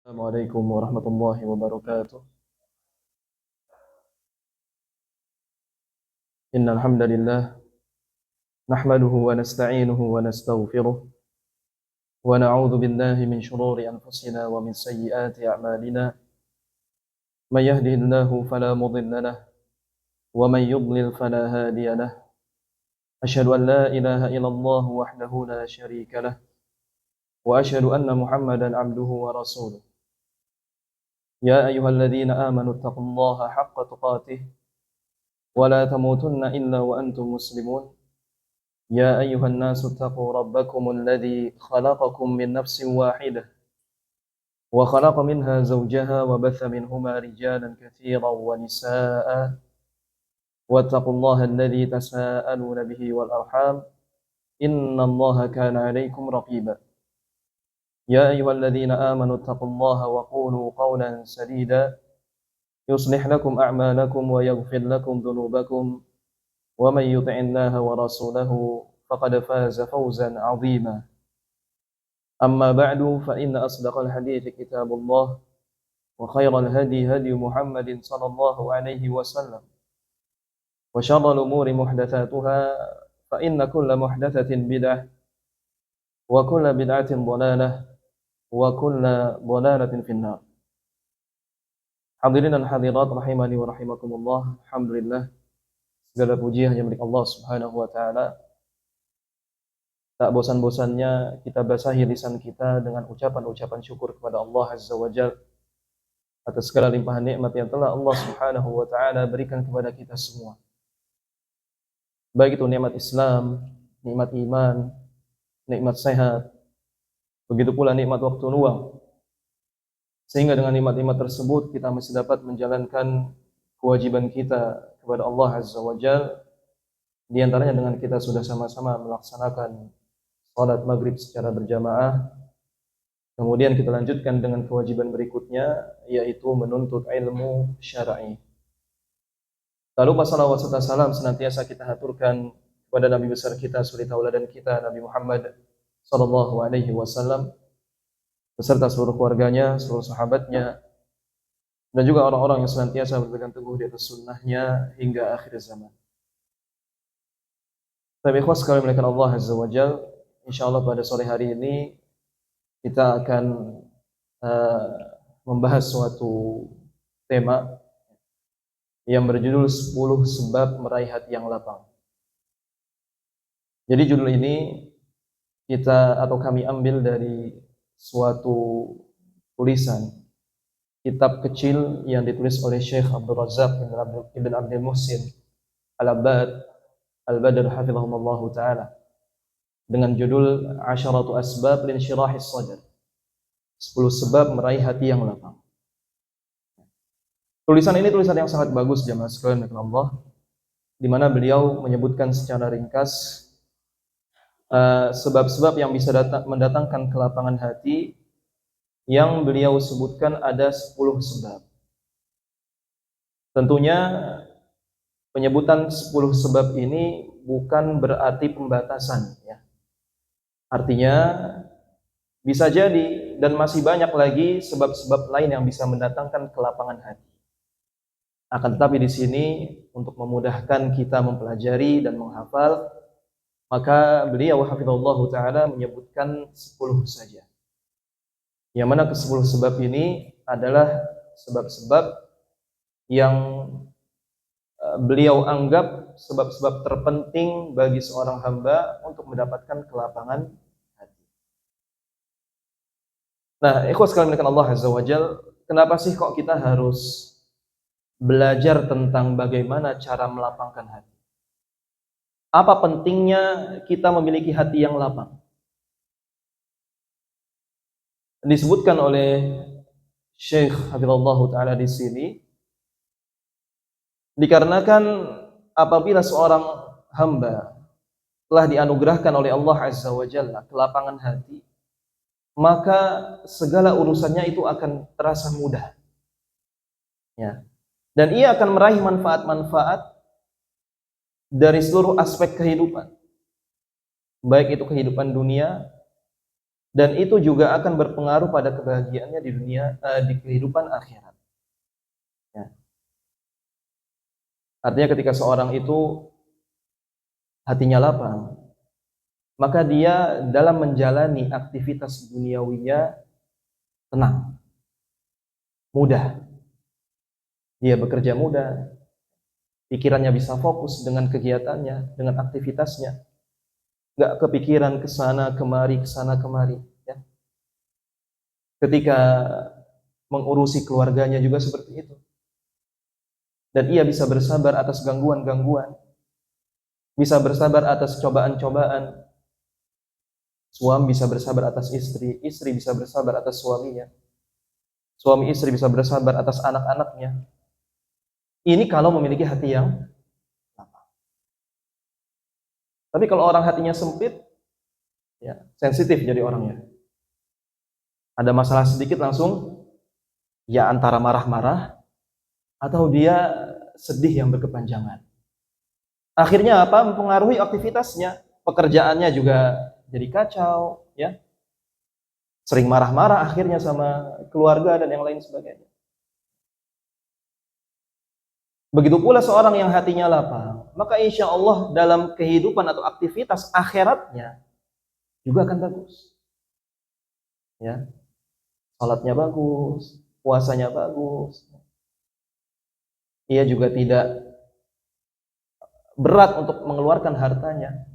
Assalamualaikum warahmatullahi wabarakatuh. Innal hamdalillah nahmaduhu wa nasta'inuhu wa nastaghfiruh wa na'udzu billahi min shururi anfusina wa min sayyiati a'malina. May yahdihillahu fala mudilla lahu wa may yudlil fala hadiya lahu. Asyhadu an la ilaha illallah wahdahu la syarika lahu wa asyhadu anna Muhammadan 'abduhu wa rasuluh. Ya ayyuhalladzina amanu taqullaha haqqa tuqatih wa la tamutunna illa wa antum muslimun. يا أيها الناس اتقوا ربكم الذي خلقكم من نفس واحدة وخلق منها زوجها وبث منهما رجالا كثيرا ونساء واتقوا الله الذي تساءلون به والأرحام إن الله كان عليكم رقيبا يا أيها الذين آمنوا اتقوا الله وقولوا قولا سديدا يصلح لكم أعمالكم ويغفر لكم ذنوبكم ومن يطع الله ورسوله فقد فاز فوزا عظيما أما بعد فإن أصدق الحديث كتاب الله وخير الهدي هدي محمد صلى الله عليه وسلم وشر الأمور محدثاتها فإن كل محدثة بدعة وكل بدعة ضلالة وكل ضلالة في النار. Hadirin dan hadirat rahimani wa rahimakumullah. Alhamdulillah, segala puji hanya milik Allah Subhanahu wa taala. Tak bosan-bosannya kita basahi lisan kita dengan ucapan-ucapan syukur kepada Allah Azza wa Jalla atas segala limpahan nikmat yang telah Allah Subhanahu wa taala berikan kepada kita semua. Baik itu nikmat Islam, nikmat iman, nikmat sehat, begitu pula nikmat waktu luang. Sehingga dengan nikmat-nikmat tersebut kita masih dapat menjalankan kewajiban kita kepada Allah Azza wa Jalla, di antaranya dengan kita sudah sama-sama melaksanakan salat maghrib secara berjamaah. Kemudian kita lanjutkan dengan kewajiban berikutnya, yaitu menuntut ilmu syar'i. Lalu salawat serta salam senantiasa kita haturkan kepada Nabi besar kita, suri tauladan kita, Nabi Muhammad sallallahu alaihi wasallam, beserta seluruh keluarganya, seluruh sahabatnya, dan juga orang-orang yang senantiasa berpegang teguh di atas sunnahnya hingga akhir zaman. Tapi ikhwas sekalian dimuliakan Allah Azza wa Jalla, insyaallah pada sore hari ini kita akan membahas suatu tema yang berjudul 10 sebab meraih hati yang lapang. Jadi judul ini kami ambil dari suatu tulisan kitab kecil yang ditulis oleh Syekh Abdul Razak Ibn Abdul Muhsin Al-Abbad Al-Badr hafizahumullah ta'ala, dengan judul Asharatu Asbab Linshirahis Sadr, 10 sebab meraih hati yang lapang. Tulisan ini tulisan yang sangat bagus jamaah sekalian Allah, di mana beliau menyebutkan secara ringkas sebab-sebab yang bisa mendatangkan kelapangan hati, yang beliau sebutkan ada 10 sebab. Tentunya penyebutan 10 sebab ini bukan berarti pembatasan, ya. Artinya bisa jadi dan masih banyak lagi sebab-sebab lain yang bisa mendatangkan kelapangan hati. Akan tetapi di sini untuk memudahkan kita mempelajari dan menghafal, maka beliau hafizahullah ta'ala menyebutkan 10 saja. Yang mana ke-10 sebab ini adalah sebab-sebab yang beliau anggap sebab-sebab terpenting bagi seorang hamba untuk mendapatkan kelapangan hati. Nah, ikhwas sekalian dimuliakan Allah Azza wa Jalla, kenapa sih kok kita harus belajar tentang bagaimana cara melapangkan hati? Apa pentingnya kita memiliki hati yang lapang? Disebutkan oleh Syekh hafizahullah ta'ala di sini, dikarenakan apabila seorang hamba telah dianugerahkan oleh Allah Azza wa Jalla kelapangan hati, maka segala urusannya itu akan terasa mudah, ya. Dan ia akan meraih manfaat-manfaat dari seluruh aspek kehidupan, baik itu kehidupan dunia dan itu juga akan berpengaruh pada kebahagiaannya di dunia, di kehidupan akhirat. Ya. Artinya ketika seorang itu hatinya lapang, maka dia dalam menjalani aktivitas duniawinya tenang, mudah. Dia bekerja mudah, pikirannya bisa fokus dengan kegiatannya, dengan aktivitasnya. Nggak kepikiran ke sana kemari. Ya. Ketika mengurusi keluarganya juga seperti itu. Dan ia bisa bersabar atas gangguan-gangguan, bisa bersabar atas cobaan-cobaan. Suami bisa bersabar atas istri, istri bisa bersabar atas suaminya, suami istri bisa bersabar atas anak-anaknya. Ini kalau memiliki hati yang lapang. Tapi kalau orang hatinya sempit, ya sensitif jadi orangnya. Ada masalah sedikit langsung, ya antara marah-marah atau dia sedih yang berkepanjangan. Akhirnya apa? Mempengaruhi aktivitasnya, pekerjaannya juga jadi kacau, ya. Sering marah-marah akhirnya sama keluarga dan yang lain sebagainya. Begitu pula seorang yang hatinya lapang, maka insya Allah dalam kehidupan atau aktivitas akhiratnya juga akan bagus. Ya, salatnya bagus, puasanya bagus. Ia juga tidak berat untuk mengeluarkan hartanya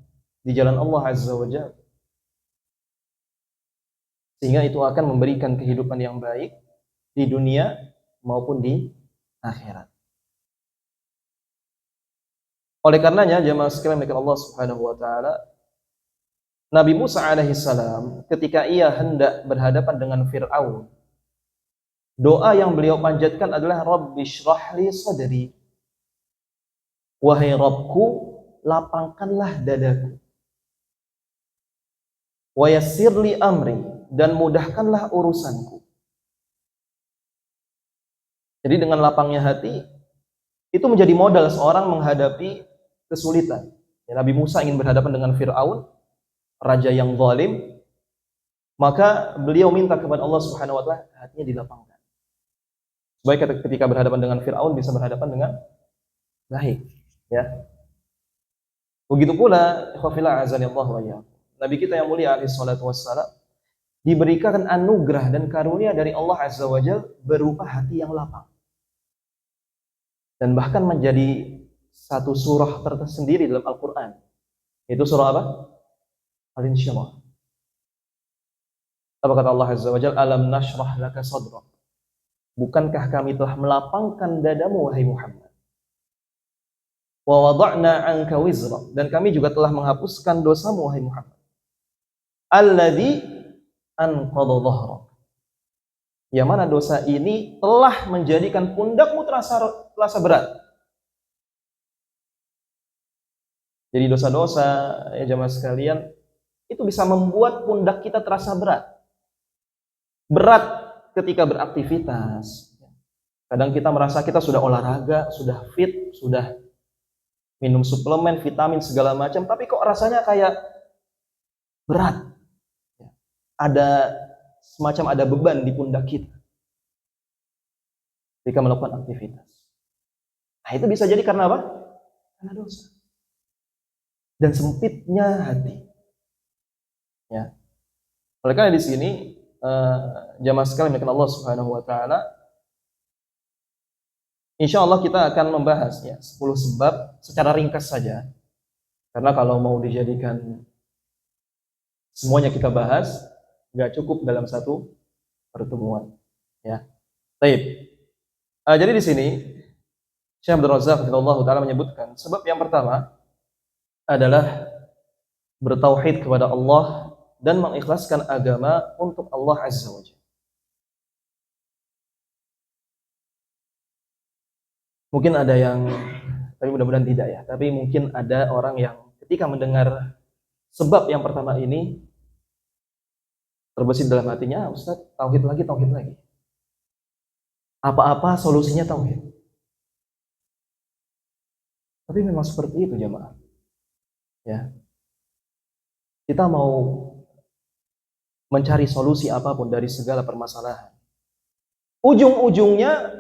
di jalan Allah Azza wa Jalla. Sehingga itu akan memberikan kehidupan yang baik di dunia maupun di akhirat. Oleh karenanya jemaah sekalian yang Allah Subhanahu wa taala, Nabi Musa alaihi salam ketika ia hendak berhadapan dengan Fir'aun, doa yang beliau panjatkan adalah Rabbi shrahli sadri. Wahai Rabbku, lapangkanlah dadaku. Wa yassirli amri, dan mudahkanlah urusanku. Jadi dengan lapangnya hati itu menjadi modal seorang menghadapi kesulitan. Ya, Nabi Musa ingin berhadapan dengan Fir'aun, raja yang zalim, maka beliau minta kepada Allah Subhanahu wa taala hatinya dilapangkan. Supaya ketika berhadapan dengan Fir'aun bisa berhadapan dengan baik, ya. Begitu pula ikhwafillah azanillahu wa iyyakum. Nabi kita yang mulia alaihi salatu wassalam diberikan anugerah dan karunia dari Allah Azza wa Jalla berupa hati yang lapang. Dan bahkan menjadi satu surah tersendiri dalam Al-Qur'an. Itu surah apa? Al-Insyirah. Apa kata Allah Azza wa Jalla? Alam nashrah laka sadrak. Bukankah kami telah melapangkan dadamu wahai Muhammad? Wa wada'na 'anka wizra, dan kami juga telah menghapuskan dosamu wahai Muhammad. Alladzi anqadha dhahrak. Yang mana dosa ini telah menjadikan pundakmu terasa berat. Jadi dosa-dosa ya jemaah sekalian itu bisa membuat pundak kita terasa berat. Berat ketika beraktivitas. Kadang kita merasa kita sudah olahraga, sudah fit, sudah minum suplemen, vitamin segala macam, tapi kok rasanya kayak berat. Ada semacam ada beban di pundak kita ketika melakukan aktivitas. Nah, itu bisa jadi karena apa? Karena dosa. Dan sempitnya hati. Ya. Oleh karena di sini jamaah sekalian yang Allah Subhanahu wa taala, insya Allah kita akan membahas ya 10 sebab secara ringkas saja. Karena kalau mau dijadikan semuanya kita bahas, nggak cukup dalam satu pertemuan. Ya. Baik. Jadi di sini Syekh Abdul Razak radhiyallahu taala menyebutkan sebab yang pertama adalah bertauhid kepada Allah dan mengikhlaskan agama untuk Allah Azza wa Jalla. Mungkin ada yang, tapi mudah-mudahan tidak ya, tapi mungkin ada orang yang ketika mendengar sebab yang pertama ini terbesit dalam hatinya, Ustaz, tauhid lagi, tauhid lagi. Apa-apa solusinya tauhid. Tapi memang seperti itu jemaah. Ya. Kita mau mencari solusi apapun dari segala permasalahan. Ujung-ujungnya,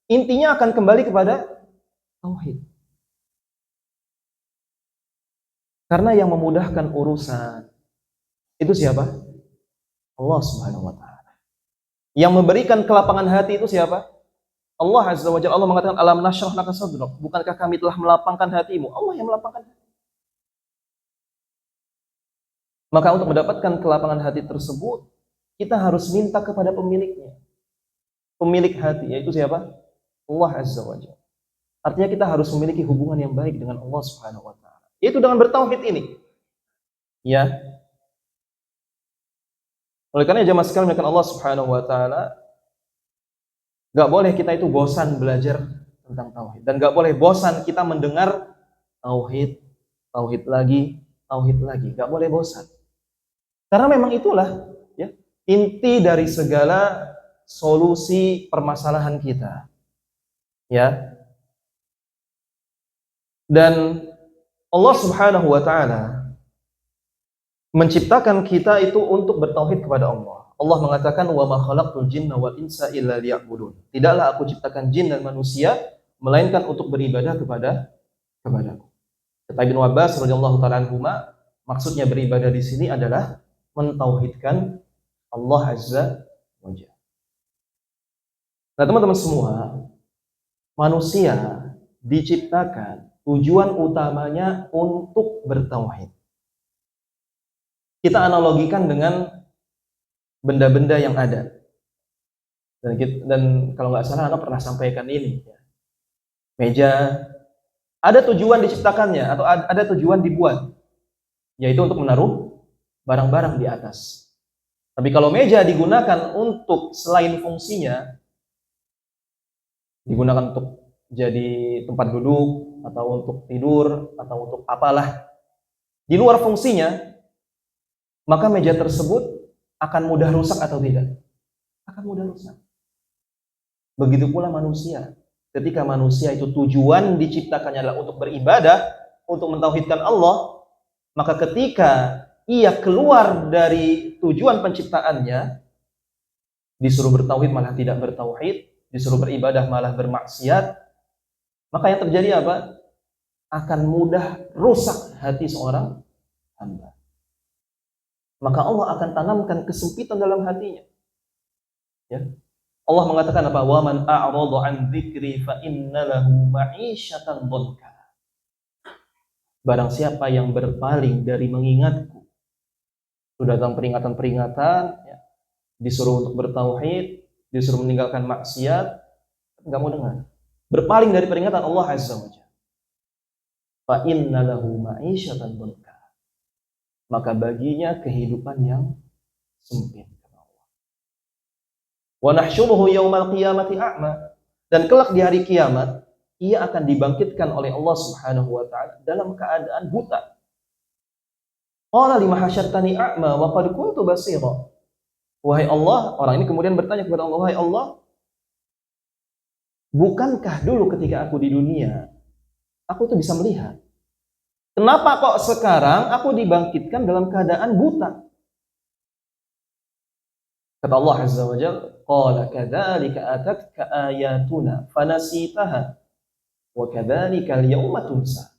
intinya akan kembali kepada tauhid. Karena yang memudahkan urusan itu siapa? Allah Subhanahu wa taala. Yang memberikan kelapangan hati itu siapa? Allah Azza wa Jalla. Allah mengatakan alam nashrah laka sadrak. Bukankah kami telah melapangkan hatimu? Allah yang melapangkan hati. Maka untuk mendapatkan kelapangan hati tersebut, kita harus minta kepada pemiliknya. Pemilik hati, yaitu siapa? Allah Azza wa Jalla. Artinya kita harus memiliki hubungan yang baik dengan Allah Subhanahu wa taala. Yaitu dengan bertauhid ini. Ya. Oleh karena jamaah sekalian dengan Allah Subhanahu wa taala, enggak boleh kita itu bosan belajar tentang tauhid, dan enggak boleh bosan kita mendengar tauhid, tauhid lagi, enggak boleh bosan. Karena memang itulah ya, inti dari segala solusi permasalahan kita. Ya. Dan Allah Subhanahu wa taala menciptakan kita itu untuk bertauhid kepada Allah. Allah mengatakan wa ma khalaqtul jinna wal insa illa liya'budun. Tidaklah aku ciptakan jin dan manusia melainkan untuk beribadah kepadaku. Kata Ibnu Abbas radhiyallahu taala anhuma, maksudnya beribadah di sini adalah mentauhidkan Allah Azza wa Jalla. Nah, teman-teman semua, manusia diciptakan tujuan utamanya untuk bertauhid. Kita analogikan dengan benda-benda yang ada. Dan kalau nggak salah, Anda pernah sampaikan ini. Meja, ada tujuan diciptakannya atau ada tujuan dibuat, yaitu untuk menaruh barang-barang di atas. Tapi kalau meja digunakan untuk selain fungsinya, digunakan untuk jadi tempat duduk, atau untuk tidur, atau untuk apalah, di luar fungsinya, maka meja tersebut akan mudah rusak atau tidak? Akan mudah rusak. Begitu pula manusia. Ketika manusia itu tujuan diciptakannya adalah untuk beribadah, untuk mentauhidkan Allah, maka ketika ia keluar dari tujuan penciptaannya, disuruh bertauhid malah tidak bertauhid, disuruh beribadah malah bermaksiat, maka yang terjadi apa? Akan mudah rusak hati seorang hamba. Maka Allah akan tanamkan kesempitan dalam hatinya. Ya. Allah mengatakan apa? Wa man a'rada 'an dzikri fa inna lahu ma'isyatan dhanka. Barang siapa yang berpaling dari mengingatku, sudah datang peringatan-peringatan, ya, disuruh untuk bertauhid, disuruh meninggalkan maksiat, enggak mau dengar. Berpaling dari peringatan Allah Azza wa Jalla. Fa inna lahu ma'isyatan dhanka. Maka baginya kehidupan yang sempit. Wa nahsyuruhu yaumal qiyamati a'ma. Dan kelak di hari kiamat, ia akan dibangkitkan oleh Allah Subhanahu wa taala dalam keadaan buta. Qala lima hasyartani a'ma wa qad kuntu basira. Wahai Allah, orang ini kemudian bertanya kepada Allah, wahai Allah, bukankah dulu ketika aku di dunia, aku tuh bisa melihat? Kenapa kok sekarang aku dibangkitkan dalam keadaan buta? Kata Allah Azza wa Jalla, qala kadzalika atatka ayatuna fanasitaha wa kadzalika al-yawma tunsa.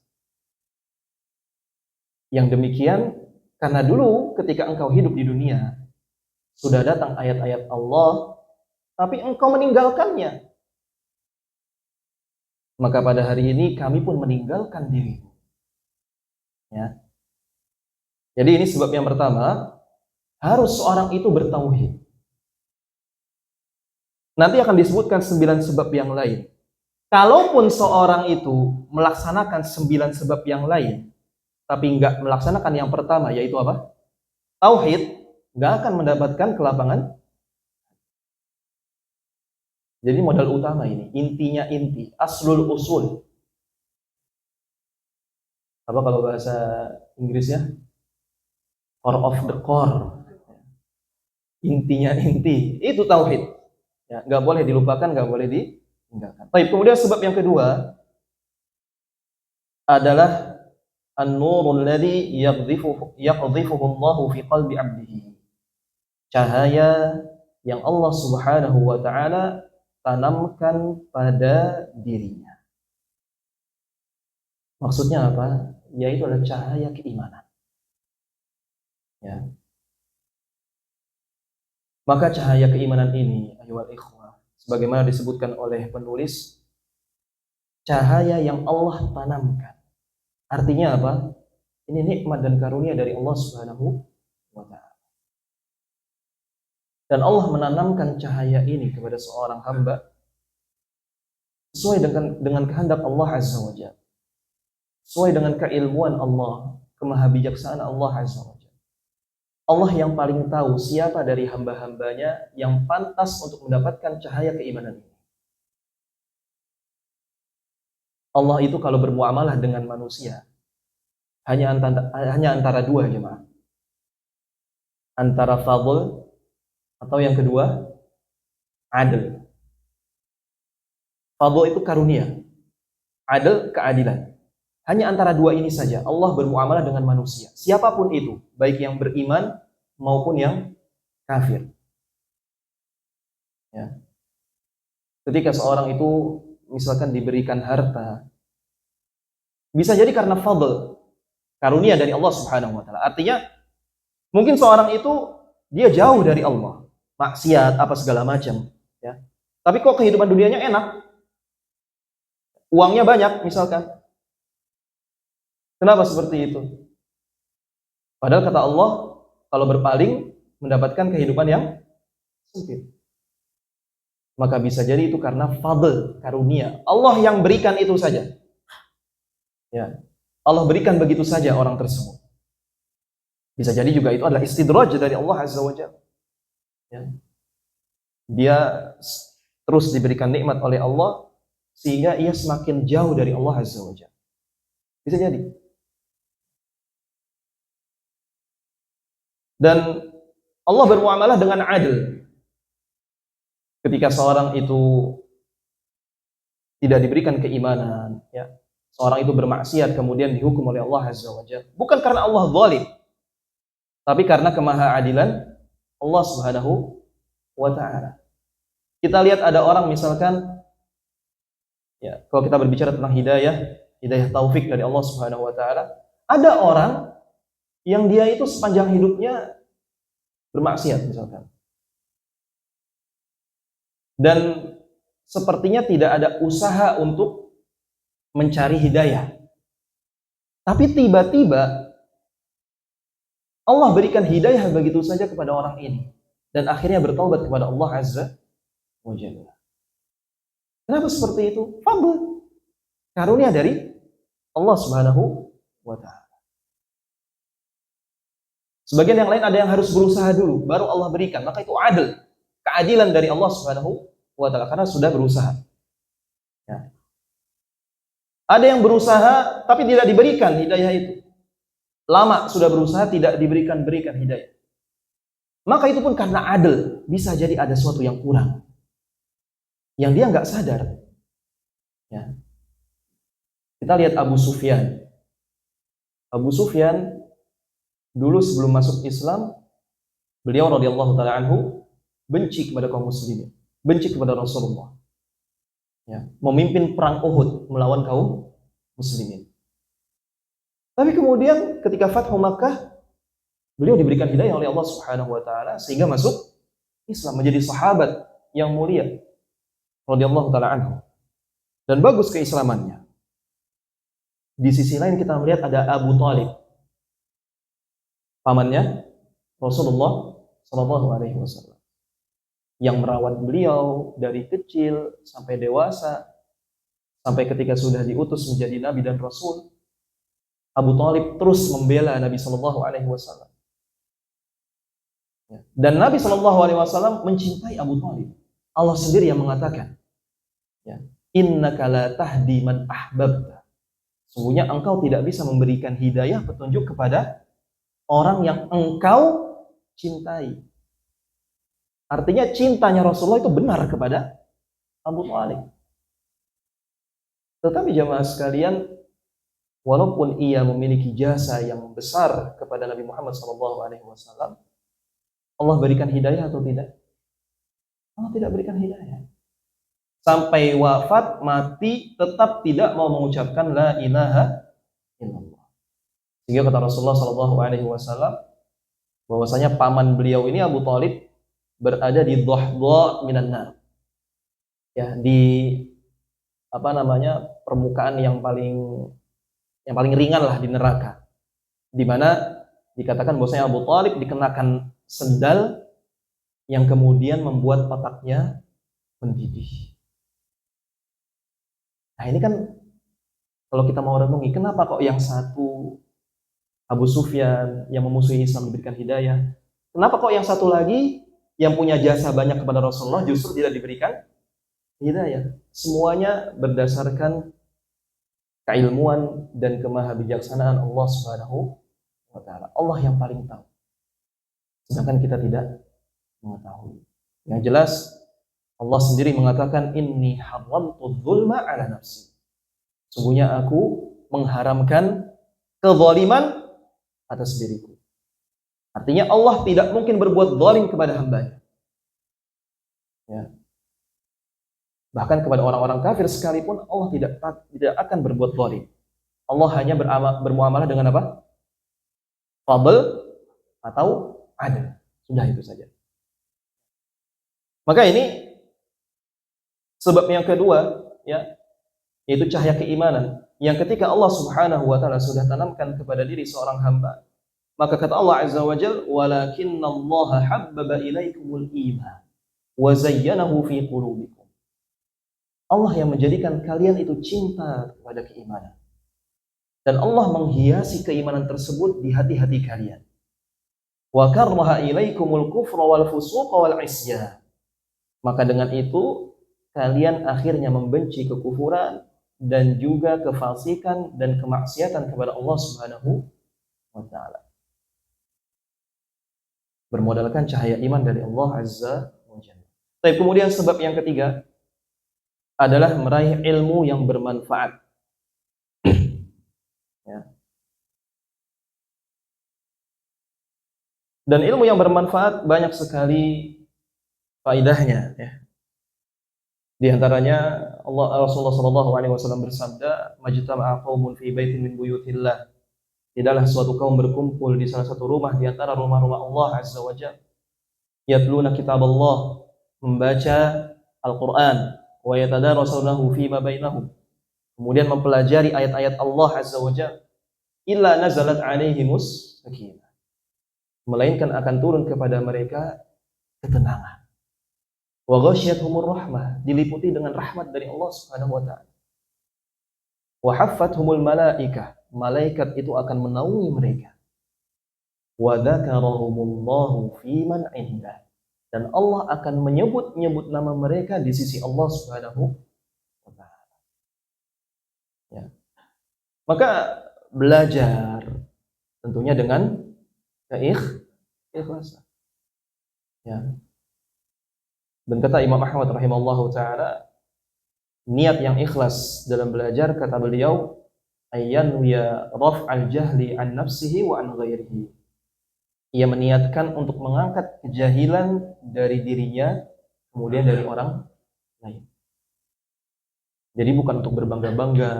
Yang demikian karena dulu ketika engkau hidup di dunia sudah datang ayat-ayat Allah, tapi engkau meninggalkannya. Maka pada hari ini kami pun meninggalkan dirimu. Ya. Jadi ini sebab yang pertama, harus seorang itu bertauhid. Nanti akan disebutkan 9 sebab yang lain. Kalaupun seorang itu melaksanakan 9 sebab yang lain, tapi enggak melaksanakan yang pertama, yaitu apa? Tauhid, enggak akan mendapatkan kelapangan. Jadi modal utama ini, intinya inti, aslul usul. Apa kalau bahasa Inggrisnya? Core of the core. Intinya inti, itu tauhid. Ya, nggak boleh dilupakan, nggak boleh ditinggalkan. Baik, kemudian sebab yang kedua adalah an-nurul ladzi yaqdhifuhu Allahu fi qalbi 'abdihi. cahaya yang Allah Subhanahu wa taala tanamkan pada dirinya. Maksudnya apa? Yaitu adalah cahaya keimanan. Ya. Maka cahaya keimanan ini, ayyuhal ikhwah, sebagaimana disebutkan oleh penulis, cahaya yang Allah tanamkan. Artinya apa? Ini nikmat dan karunia dari Allah Subhanahu wa taala. Dan Allah menanamkan cahaya ini kepada seorang hamba sesuai dengan kehendak Allah Azza wa Jalla. Sesuai dengan keilmuan Allah, kemahabijaksanaan Allah Azza wa Jalla. Allah yang paling tahu siapa dari hamba-hambanya yang pantas untuk mendapatkan cahaya keimanan ini. Allah itu kalau bermuamalah dengan manusia hanya antara dua, jemaah. Antara fadl atau yang kedua adil. Fadl itu karunia, adil keadilan. Hanya antara dua ini saja Allah bermuamalah dengan manusia. Siapapun itu, baik yang beriman maupun yang kafir. Ya. Ketika seorang itu misalkan diberikan harta, bisa jadi karena fadl, karunia dari Allah Subhanahu wa taala. Artinya mungkin seorang itu dia jauh dari Allah, maksiat apa segala macam, ya. Tapi kok kehidupan dunianya enak? Uangnya banyak misalkan. Kenapa seperti itu? Padahal kata Allah, kalau berpaling mendapatkan kehidupan yang sempit. Maka bisa jadi itu karena fadl, karunia. Allah yang berikan itu saja. Ya. Allah berikan begitu saja orang tersebut. Bisa jadi juga itu adalah istidraj dari Allah Azza wa Jalla. Ya. Dia terus diberikan nikmat oleh Allah sehingga ia semakin jauh dari Allah Azza wa Jalla. Bisa jadi. Dan Allah bermuamalah dengan adil. Ketika seorang itu tidak diberikan keimanan, ya, seorang itu bermaksiat kemudian dihukum oleh Allah Azza wa Jalla, bukan karena Allah zalim, tapi karena kemahaadilan Allah Subhanahu wa taala. Kita lihat ada orang misalkan, ya, kalau kita berbicara tentang hidayah taufik dari Allah Subhanahu wa taala, ada orang yang dia itu sepanjang hidupnya bermaksiat misalkan. Dan sepertinya tidak ada usaha untuk mencari hidayah. Tapi tiba-tiba Allah berikan hidayah begitu saja kepada orang ini. Dan akhirnya bertaubat kepada Allah Azza wa Jalla. Kenapa seperti itu? Fadl, karunia dari Allah Subhanahu wa ta'ala. Sebagian yang lain ada yang harus berusaha dulu, baru Allah berikan. Maka itu adil, keadilan dari Allah Subhanahu wa ta'ala, karena sudah berusaha. Ya. Ada yang berusaha tapi tidak diberikan hidayah itu. Lama sudah berusaha tidak diberikan hidayah. Maka itu pun karena adil, bisa jadi ada sesuatu yang kurang, yang dia nggak sadar. Ya. Kita lihat Abu Sufyan. Abu Sufyan dulu sebelum masuk Islam, beliau radhiyallahu taala anhu benci kepada kaum muslimin, benci kepada Rasulullah. Ya, memimpin perang Uhud melawan kaum muslimin. Tapi kemudian ketika Fathu Makkah, beliau diberikan hidayah oleh Allah Subhanahu wa taala sehingga masuk Islam, menjadi sahabat yang mulia radhiyallahu taala anhu. Dan bagus keislamannya. Di sisi lain kita melihat ada Abu Thalib, pamannya Rasulullah sallallahu alaihi wasallam, yang merawat beliau dari kecil sampai dewasa, sampai ketika sudah diutus menjadi nabi dan rasul. Abu Thalib terus membela Nabi sallallahu alaihi wasallam. Dan Nabi sallallahu alaihi wasallam mencintai Abu Thalib. Allah sendiri yang mengatakan, ya, innaka la tahdi man ahbabta. Sungguhnya engkau tidak bisa memberikan hidayah, petunjuk kepada orang yang engkau cintai. Artinya cintanya Rasulullah itu benar kepada Abu Thalib. Tetapi jamaah sekalian, walaupun ia memiliki jasa yang besar kepada Nabi Muhammad SAW, Allah berikan hidayah atau tidak? Allah tidak berikan hidayah. Sampai wafat, mati, tetap tidak mau mengucapkan la ilaha illallah. Sehingga kata Rasulullah SAW bahwasanya paman beliau ini Abu Thalib berada di dhahda minan nar. Ya, di apa namanya? Permukaan yang paling ringan lah di neraka. Di mana dikatakan bahwasanya Abu Thalib dikenakan sendal yang kemudian membuat otaknya mendidih. Nah, ini kan kalau kita mau renungi, kenapa kok yang satu Abu Sufyan yang memusuhi Islam diberikan hidayah? Kenapa kok yang satu lagi yang punya jasa banyak kepada Rasulullah justru tidak diberikan hidayah? Semuanya berdasarkan keilmuan dan kemahabijaksanaan Allah Subhanahu wa taala. Allah yang paling tahu. Sedangkan kita tidak mengetahui. Yang jelas Allah sendiri mengatakan inni haramtu dzulma ala nafsi. Sungguhnya aku mengharamkan kezaliman atas diriku. Artinya Allah tidak mungkin berbuat zalim kepada hamba-Nya. Ya. Bahkan kepada orang-orang kafir sekalipun Allah tidak akan berbuat zalim. Allah hanya bermuamalah dengan apa? Fadl atau adil. Sudah itu saja. Maka ini sebab yang kedua, ya, yaitu cahaya keimanan. Yang ketika Allah Subhanahu wa taala sudah tanamkan kepada diri seorang hamba, maka kata Allah Azza wa Jalla, "Walakinallaha habbaba ilaikumul iman wa zayyanahu fi qulubikum." Allah yang menjadikan kalian itu cinta kepada keimanan. Dan Allah menghiasi keimanan tersebut di hati-hati kalian. Wa karraha ilaikumul kufra wal fusuqa wal isyan. Maka dengan itu kalian akhirnya membenci kekufuran dan juga kefasikan dan kemaksiatan kepada Allah Subhanahu wa taala. Bermodalkan cahaya iman dari Allah Azza wa Jalla. Tapi kemudian sebab yang ketiga adalah meraih ilmu yang bermanfaat. Ya. Dan ilmu yang bermanfaat banyak sekali faidahnya. Ya. Di antaranya Rasulullah SAW bersabda, "Majtama'a qaumun fi baitin min buyutillah." Tidaklah suatu kaum berkumpul di salah satu rumah di antara rumah-rumah Allah Azza wa Jalla. Yatluna kitab Allah, membaca Al-Quran, wa yatadarasunahu fima bainahum. Kemudian mempelajari ayat-ayat Allah Azza wa Jalla. Illa nazalat alaihimus sakinah. Melainkan akan turun kepada mereka ketenangan. Wa ghasyiyatuhumur rahmah, diliputi dengan rahmat dari Allah Subhanahu wa taala. Wa haffathumul malaikah, malaikat itu akan menaungi mereka. Wa dzakarahumullahu fi man indah, dan Allah akan menyebut-nyebut nama mereka di sisi Allah Subhanahu wa taala. Ya. Maka belajar tentunya dengan keikhlasan. Ya. Dan kata Imam Ahmad rahimahullahu taala, niat yang ikhlas dalam belajar, kata beliau, ayyan ya raf'al jahli an nafsihi wa an ghairihi. Ia meniatkan untuk mengangkat kejahilan dari dirinya kemudian dari orang lain. Jadi bukan untuk berbangga-bangga,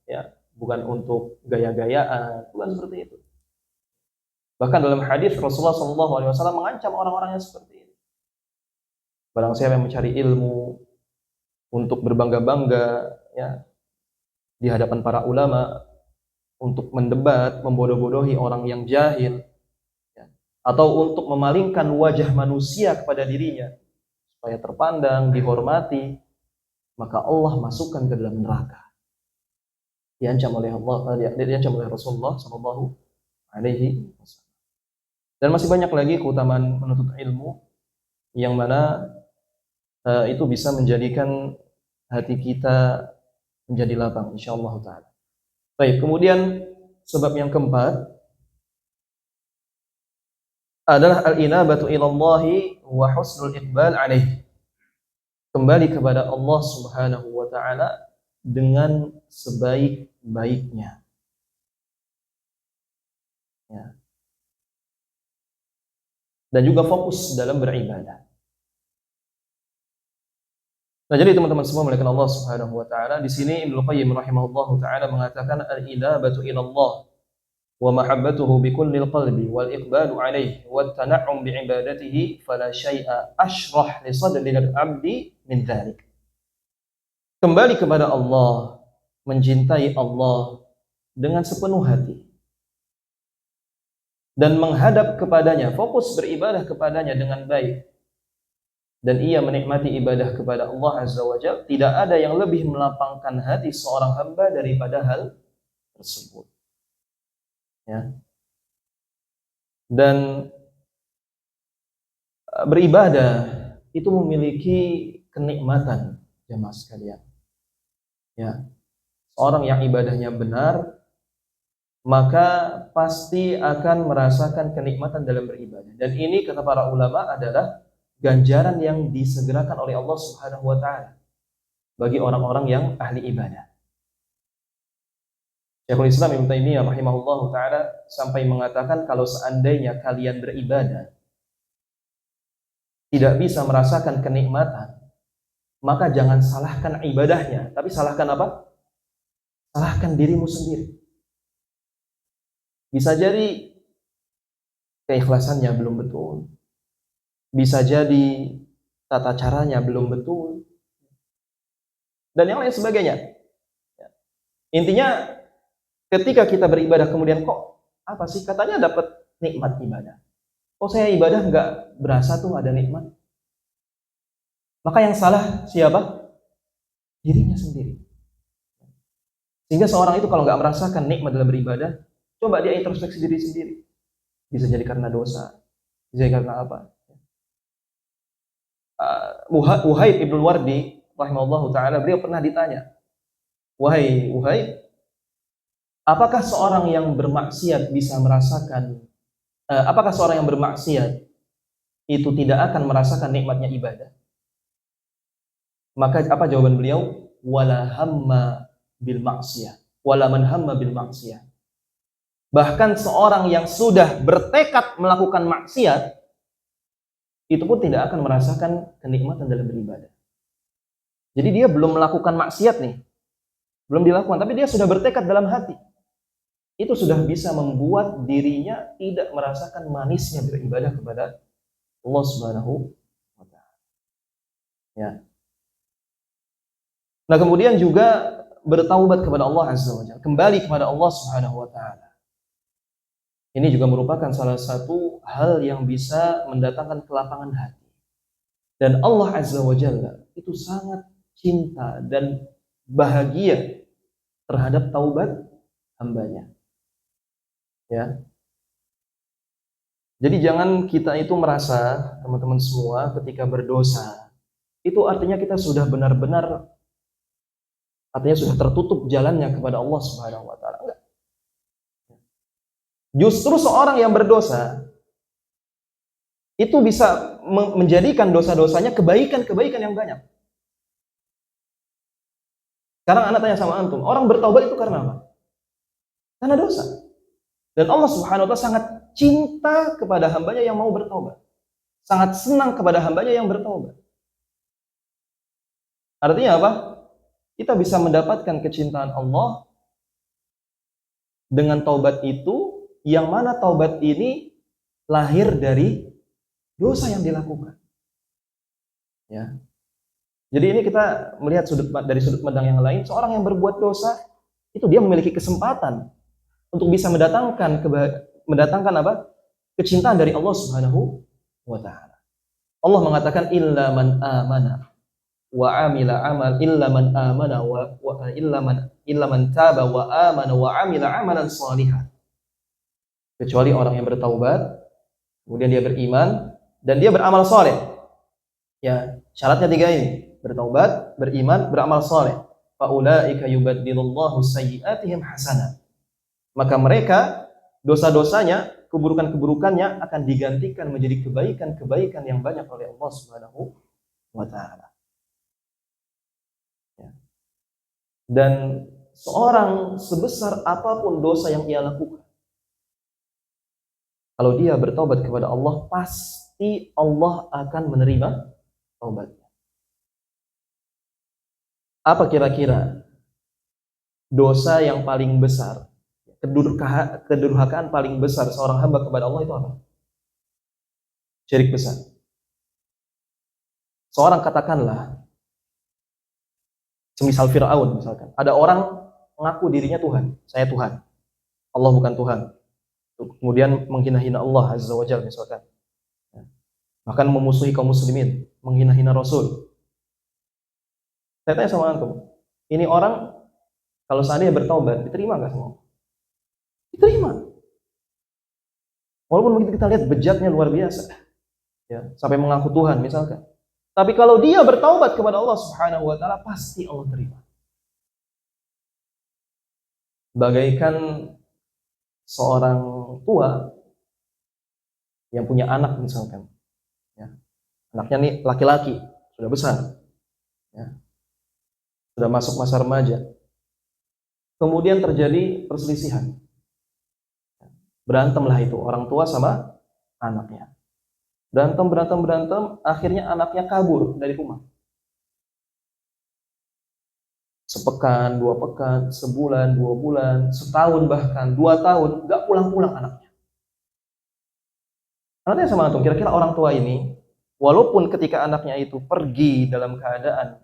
ya, bukan untuk gaya-gayaan, bukan seperti itu. Bahkan dalam hadis Rasulullah SAW mengancam orang-orang yang seperti ini. Barang siapa yang mencari ilmu untuk berbangga-bangga, ya, di hadapan para ulama, untuk mendebat, membodoh-bodohi orang yang jahil, ya, atau untuk memalingkan wajah manusia kepada dirinya supaya terpandang, dihormati, maka Allah masukkan ke dalam neraka. Diancam oleh Rasulullah SAW. Dan masih banyak lagi keutamaan menuntut ilmu yang mana itu bisa menjadikan hati kita menjadi lapang, insyaallah taala. Baik, kemudian sebab yang keempat adalah al-inabatu ilallahi wa husnul iqbal alaih. Kembali kepada Allah Subhanahu wa taala dengan sebaik-baiknya. Ya. dan juga fokus dalam beribadah. Nah, jadi teman-teman semua melihat Allah Subhanahu wa taala, di sini Ibnu Qayyim rahimahullahu taala mengatakan al-inabatu ila Allah wa mahabbatuhu bi kullil qalbi wal iqbalu alaihi wat tana'um bi ibadatihi fala syai'a ashrah li sadril abdi min dzalik. Kembali kepada Allah, mencintai Allah dengan sepenuh hati dan menghadap kepadanya, fokus beribadah kepadanya dengan baik, dan ia menikmati ibadah kepada Allah Azza wa Jalla, tidak ada yang lebih melapangkan hati seorang hamba daripada hal tersebut. Ya. Dan beribadah itu memiliki kenikmatan, jemaah sekalian. Ya. Seorang yang ibadahnya benar, maka pasti akan merasakan kenikmatan dalam beribadah. Dan ini kata para ulama adalah ganjaran yang disegerakan oleh Allah Subhanahu wa taala bagi orang-orang yang ahli ibadah. Syekhul Islam Ibnu Taimiyah rahimahullahu taala sampai mengatakan kalau seandainya kalian beribadah tidak bisa merasakan kenikmatan, maka jangan salahkan ibadahnya, tapi salahkan apa? Salahkan dirimu sendiri. Bisa jadi keikhlasannya belum betul. Bisa jadi tata caranya belum betul. Dan yang lain sebagainya. Intinya ketika kita beribadah kemudian kok apa sih katanya dapat nikmat ibadah. Kok saya ibadah nggak berasa tuh ada nikmat. Maka yang salah siapa? Dirinya sendiri. Sehingga seorang itu kalau nggak merasakan nikmat dalam beribadah, coba dia introspeksi diri sendiri. Bisa jadi karena dosa, bisa jadi karena apa? Wahib Ibnu Wardi rahimahullahu taala, beliau pernah ditanya, Wahai, apakah seorang yang bermaksiat bisa merasakan apakah seorang yang bermaksiat itu tidak akan merasakan nikmatnya ibadah? Maka apa jawaban beliau? Wala hamma bil maksiyah, wala man hamma bil maksiyah. Bahkan seorang yang sudah bertekad melakukan maksiat itu pun tidak akan merasakan kenikmatan dalam beribadah. Jadi dia belum melakukan maksiat nih, belum dilakukan, tapi dia sudah bertekad dalam hati. Itu sudah bisa membuat dirinya tidak merasakan manisnya beribadah kepada Allah Subhanahu wa taala. Ya. Nah, kemudian juga bertaubat kepada Allah Azza wa Jalla, kembali kepada Allah Subhanahu wa taala. Ini juga merupakan salah satu hal yang bisa mendatangkan kelapangan hati. Dan Allah Azza wa Jalla itu sangat cinta dan bahagia terhadap taubat hambanya. Ya. Jadi jangan kita itu merasa, teman-teman semua, ketika berdosa, itu artinya kita sudah benar-benar, artinya sudah tertutup jalannya kepada Allah Subhanahu wa taala. Enggak. Justru seorang yang berdosa itu bisa menjadikan dosa-dosanya kebaikan-kebaikan yang banyak. Sekarang anak tanya sama antum, orang bertaubat itu karena apa? Karena dosa. Dan Allah Subhanahu wa taala sangat cinta kepada hambanya yang mau bertaubat. Sangat senang kepada hambanya yang bertaubat. Artinya apa? Kita bisa mendapatkan kecintaan Allah dengan taubat itu, yang mana taubat ini lahir dari dosa yang dilakukan. Ya. Jadi ini kita melihat dari sudut pandang yang lain, seorang yang berbuat dosa itu dia memiliki kesempatan untuk bisa mendatangkan apa? Kecintaan dari Allah Subhanahu wa taala. Allah mengatakan illa man amana wa amila amal illa man amana illa man taba wa amana wa amila amalan shalihan. Kecuali orang yang bertaubat, kemudian dia beriman dan dia beramal saleh. Ya, syaratnya 3 ini. Bertaubat, beriman, beramal saleh. Fa ulaika yubaddilullahu sayyi'atihim hasanat. Maka mereka dosa-dosanya, keburukan-keburukannya akan digantikan menjadi kebaikan-kebaikan yang banyak oleh Allah Subhanahu wa taala. Ya. Dan seorang sebesar apapun dosa yang ia lakukan, Kalau dia bertaubat kepada Allah, pasti Allah akan menerima taubatnya. Apa kira-kira dosa yang paling besar, kedurhakaan paling besar seorang hamba kepada Allah itu apa? Syirik besar. Seorang katakanlah, semisal Fir'aun misalkan, ada orang mengaku dirinya Tuhan, saya Tuhan, Allah bukan Tuhan. Kemudian menghina-hina Allah Azza wa Jalla misalkan. Bahkan memusuhi kaum muslimin, menghina-hina Rasul. Saya tanya sama antum, ini orang kalau seandainya bertaubat, diterima nggak semua? Diterima. Walaupun begitu kita lihat bejatnya luar biasa, ya, sampai mengaku Tuhan misalkan. Tapi kalau dia bertaubat kepada Allah Subhanahu wa taala, pasti Allah terima. Bagaikan seorang tua yang punya anak misalkan, ya. Anaknya nih laki-laki, sudah besar, ya. Sudah masuk masa remaja. Kemudian terjadi perselisihan. Berantemlah itu orang tua sama anaknya. Berantem, akhirnya anaknya kabur dari rumah. Sepekan, 2 pekan, sebulan, 2 bulan, setahun bahkan 2 tahun, nggak pulang-pulang anaknya. Anaknya sama antum, kira-kira orang tua ini, walaupun ketika anaknya itu pergi dalam keadaan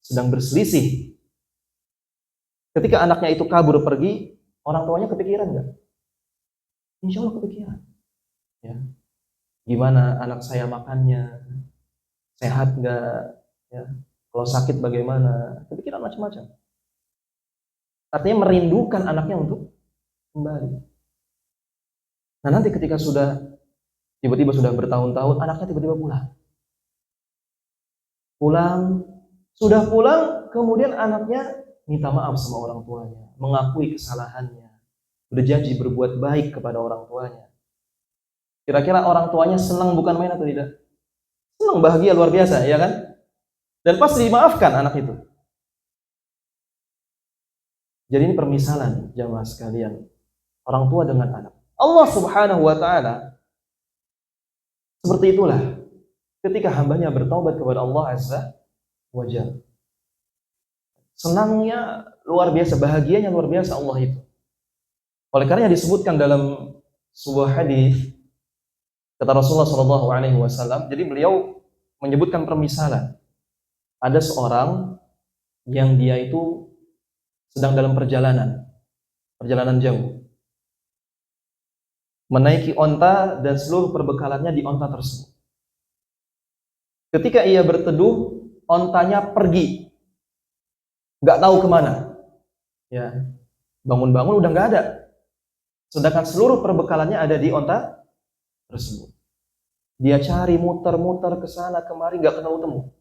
sedang berselisih, ketika anaknya itu kabur pergi, orang tuanya kepikiran nggak? Insya Allah kepikiran. Ya. Gimana anak saya makannya, sehat nggak, ya. Kalau sakit bagaimana, kepikiran macam-macam. Artinya merindukan anaknya untuk kembali. Nah nanti ketika tiba-tiba sudah bertahun-tahun, anaknya tiba-tiba sudah pulang, kemudian anaknya minta maaf sama orang tuanya, mengakui kesalahannya, berjanji berbuat baik kepada orang tuanya. Kira-kira orang tuanya senang bukan main atau tidak? Senang, bahagia luar biasa, ya kan? Dan pasti dimaafkan anak itu. Jadi ini permisalan jamaah sekalian, orang tua dengan anak. Allah Subhanahu wa taala seperti itulah ketika hambanya bertaubat kepada Allah Azza wa Jalla. Senangnya luar biasa, bahagianya luar biasa Allah itu. Oleh karena disebutkan dalam sebuah hadis kata Rasulullah SAW, jadi beliau menyebutkan permisalan. Ada seorang yang dia itu sedang dalam perjalanan jauh, menaiki onta dan seluruh perbekalannya di onta tersebut. Ketika ia berteduh, ontanya pergi, nggak tahu kemana. Ya, bangun-bangun udah nggak ada. Sedangkan seluruh perbekalannya ada di onta tersebut. Dia cari muter-muter ke sana kemari, nggak ketemu-temu.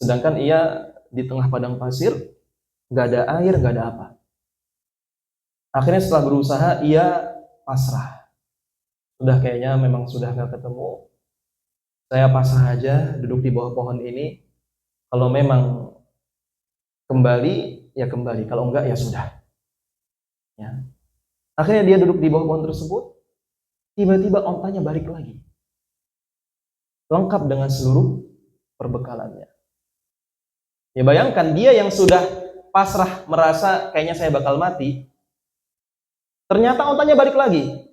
Sedangkan ia di tengah padang pasir, nggak ada air, nggak ada apa. Akhirnya setelah berusaha, ia pasrah. Sudah kayaknya memang sudah nggak ketemu. Saya pasrah aja, duduk di bawah pohon ini. Kalau memang kembali, ya kembali. Kalau enggak, ya sudah. Ya. Akhirnya dia duduk di bawah pohon tersebut. Tiba-tiba ontanya balik lagi, lengkap dengan seluruh perbekalannya. Ya bayangkan, dia yang sudah pasrah merasa kayaknya saya bakal mati, ternyata ontanya balik lagi.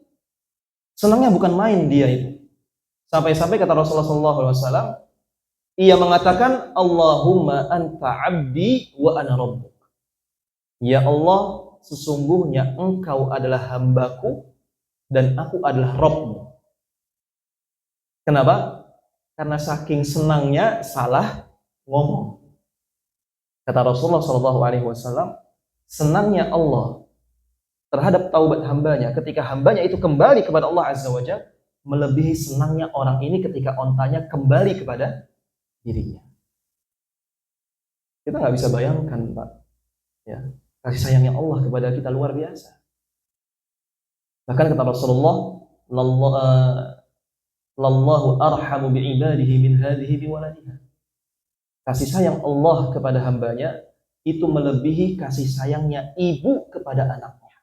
Senangnya bukan main dia itu. Sampai-sampai kata Rasulullah SAW, ia mengatakan, Allahumma anta abdi wa ana rabbuk. Ya Allah, sesungguhnya engkau adalah hambaku dan aku adalah Rabbmu. Kenapa? Karena saking senangnya salah ngomong. Kata Rasulullah SAW, senangnya Allah terhadap taubat hambanya ketika hambanya itu kembali kepada Allah Azza wa Jalla, melebihi senangnya orang ini ketika ontanya kembali kepada dirinya. Kita nggak bisa bayangkan, Pak, ya, kasih sayangnya Allah kepada kita luar biasa. Bahkan kata Rasulullah, lallahu arhamu bi'ibadihi min hadhihi biwaladiha. Kasih sayang Allah kepada hambanya itu melebihi kasih sayangnya ibu kepada anaknya.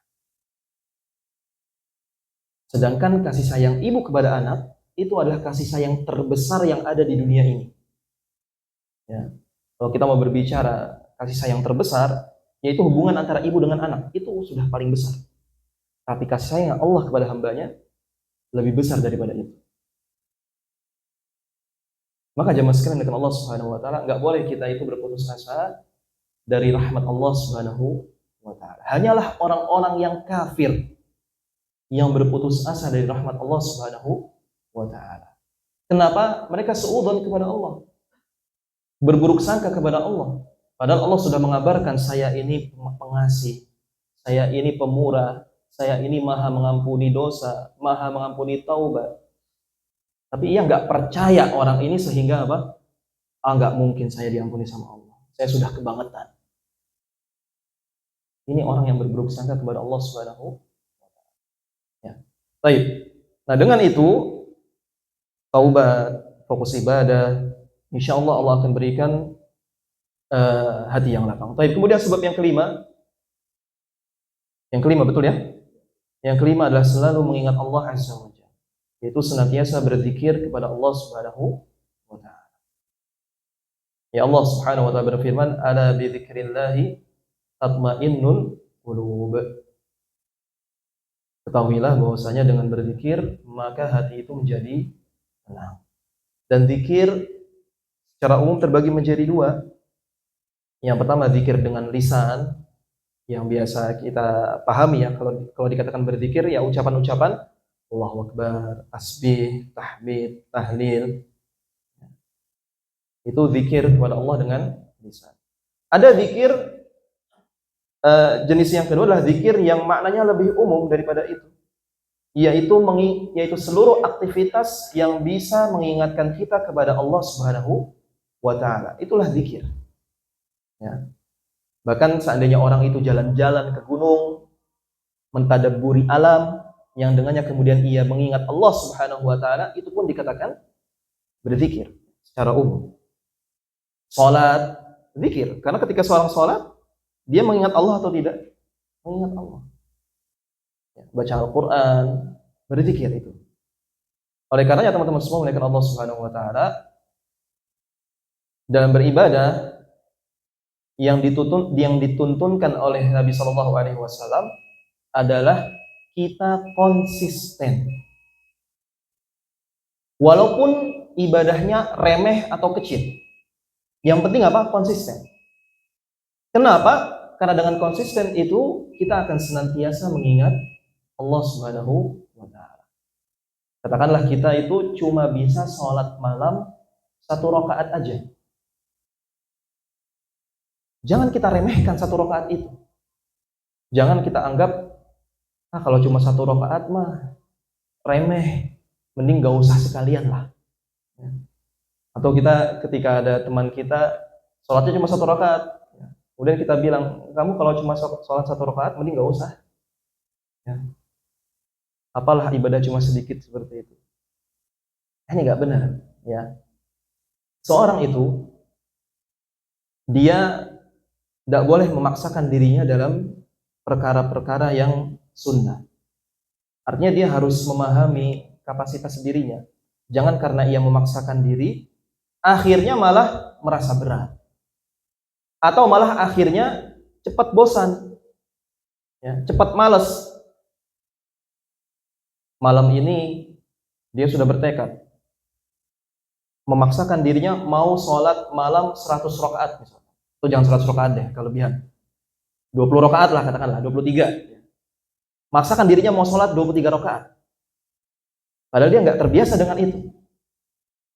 Sedangkan kasih sayang ibu kepada anak itu adalah kasih sayang terbesar yang ada di dunia ini. Ya. Kalau kita mau berbicara kasih sayang terbesar, yaitu hubungan antara ibu dengan anak, itu sudah paling besar. Tapi kasih sayang Allah kepada hambanya lebih besar daripada itu. Maka jemaah sekalian dengan Allah Subhanahu wa taala, enggak boleh kita itu berputus asa dari rahmat Allah Subhanahu wa taala. Hanyalah orang-orang yang kafir yang berputus asa dari rahmat Allah Subhanahu wa taala. Kenapa? Mereka suudzon kepada Allah. Berburuk sangka kepada Allah. Padahal Allah sudah mengabarkan, saya ini pengasih, saya ini pemurah, saya ini maha mengampuni dosa, maha mengampuni taubat. Tapi ia nggak percaya orang ini sehingga apa? Nggak mungkin saya diampuni sama Allah. Saya sudah kebangetan. Ini orang yang berburuk sangka kepada Allah Subhanahu wa taala. Ya. Baik. Nah, dengan itu taubat, fokus ibadah, insya Allah Allah akan berikan hati yang lapang. Baik. Kemudian sebab yang kelima betul ya? Yang kelima adalah selalu mengingat Allah Azza wa Jalla, yaitu senantiasa berzikir kepada Allah Subhanahu wa taala. Ya, Allah Subhanahu wa taala berfirman, "Ala bi dzikrillahi tatmainnul qulub." Ketahuilah bahwasanya dengan berzikir maka hati itu menjadi tenang. Dan zikir secara umum terbagi menjadi dua. Yang pertama zikir dengan lisan, yang biasa kita pahami ya, kalau dikatakan berzikir ya ucapan-ucapan Allahu Akbar, tasbih, tahmid, tahlil. Itu zikir kepada Allah dengan lisan. Ada zikir jenis yang kedua adalah zikir yang maknanya lebih umum daripada itu. Yaitu seluruh aktivitas yang bisa mengingatkan kita kepada Allah Subhanahu wa taala. Itulah zikir. Ya. Bahkan seandainya orang itu jalan-jalan ke gunung, mentadabburi alam, yang dengannya kemudian ia mengingat Allah Subhanahu wa taala, itu pun dikatakan berzikir secara umum. Salat, zikir. Karena ketika seorang salat, dia mengingat Allah atau tidak? Mengingat Allah. Ya, baca Al-Qur'an, berzikir itu. Oleh karenanya teman-teman semua mengingat Allah Subhanahu wa taala dalam beribadah yang dituntunkan oleh Nabi Shallallahu Alaihi Wasallam adalah kita konsisten, walaupun ibadahnya remeh atau kecil. Yang penting apa? Konsisten. Kenapa? Karena dengan konsisten itu kita akan senantiasa mengingat Allah Subhanahu wa taala. Katakanlah kita itu cuma bisa sholat malam 1 rakaat aja. Jangan kita remehkan 1 rakaat itu. Jangan kita anggap, kalau cuma 1 rakaat mah remeh, mending gak usah sekalian lah. Atau kita ketika ada teman kita sholatnya cuma 1 rakaat, kemudian kita bilang, kamu kalau cuma sholat 1 rakaat mending gak usah. Ya. Apalah ibadah cuma sedikit seperti itu. Ini gak benar. Ya. Seorang itu dia tidak boleh memaksakan dirinya dalam perkara-perkara yang sunnah. Artinya dia harus memahami kapasitas dirinya. Jangan karena ia memaksakan diri, akhirnya malah merasa berat. Atau malah akhirnya cepat bosan, ya, cepat malas. Malam ini dia sudah bertekad, memaksakan dirinya mau sholat malam 100 rakaat misalnya. Atau jangan 100 rakaat deh, kelebihan. 20 rakaat lah katakanlah, 23. Maksakan dirinya mau sholat 23 rakaat. Padahal dia nggak terbiasa dengan itu.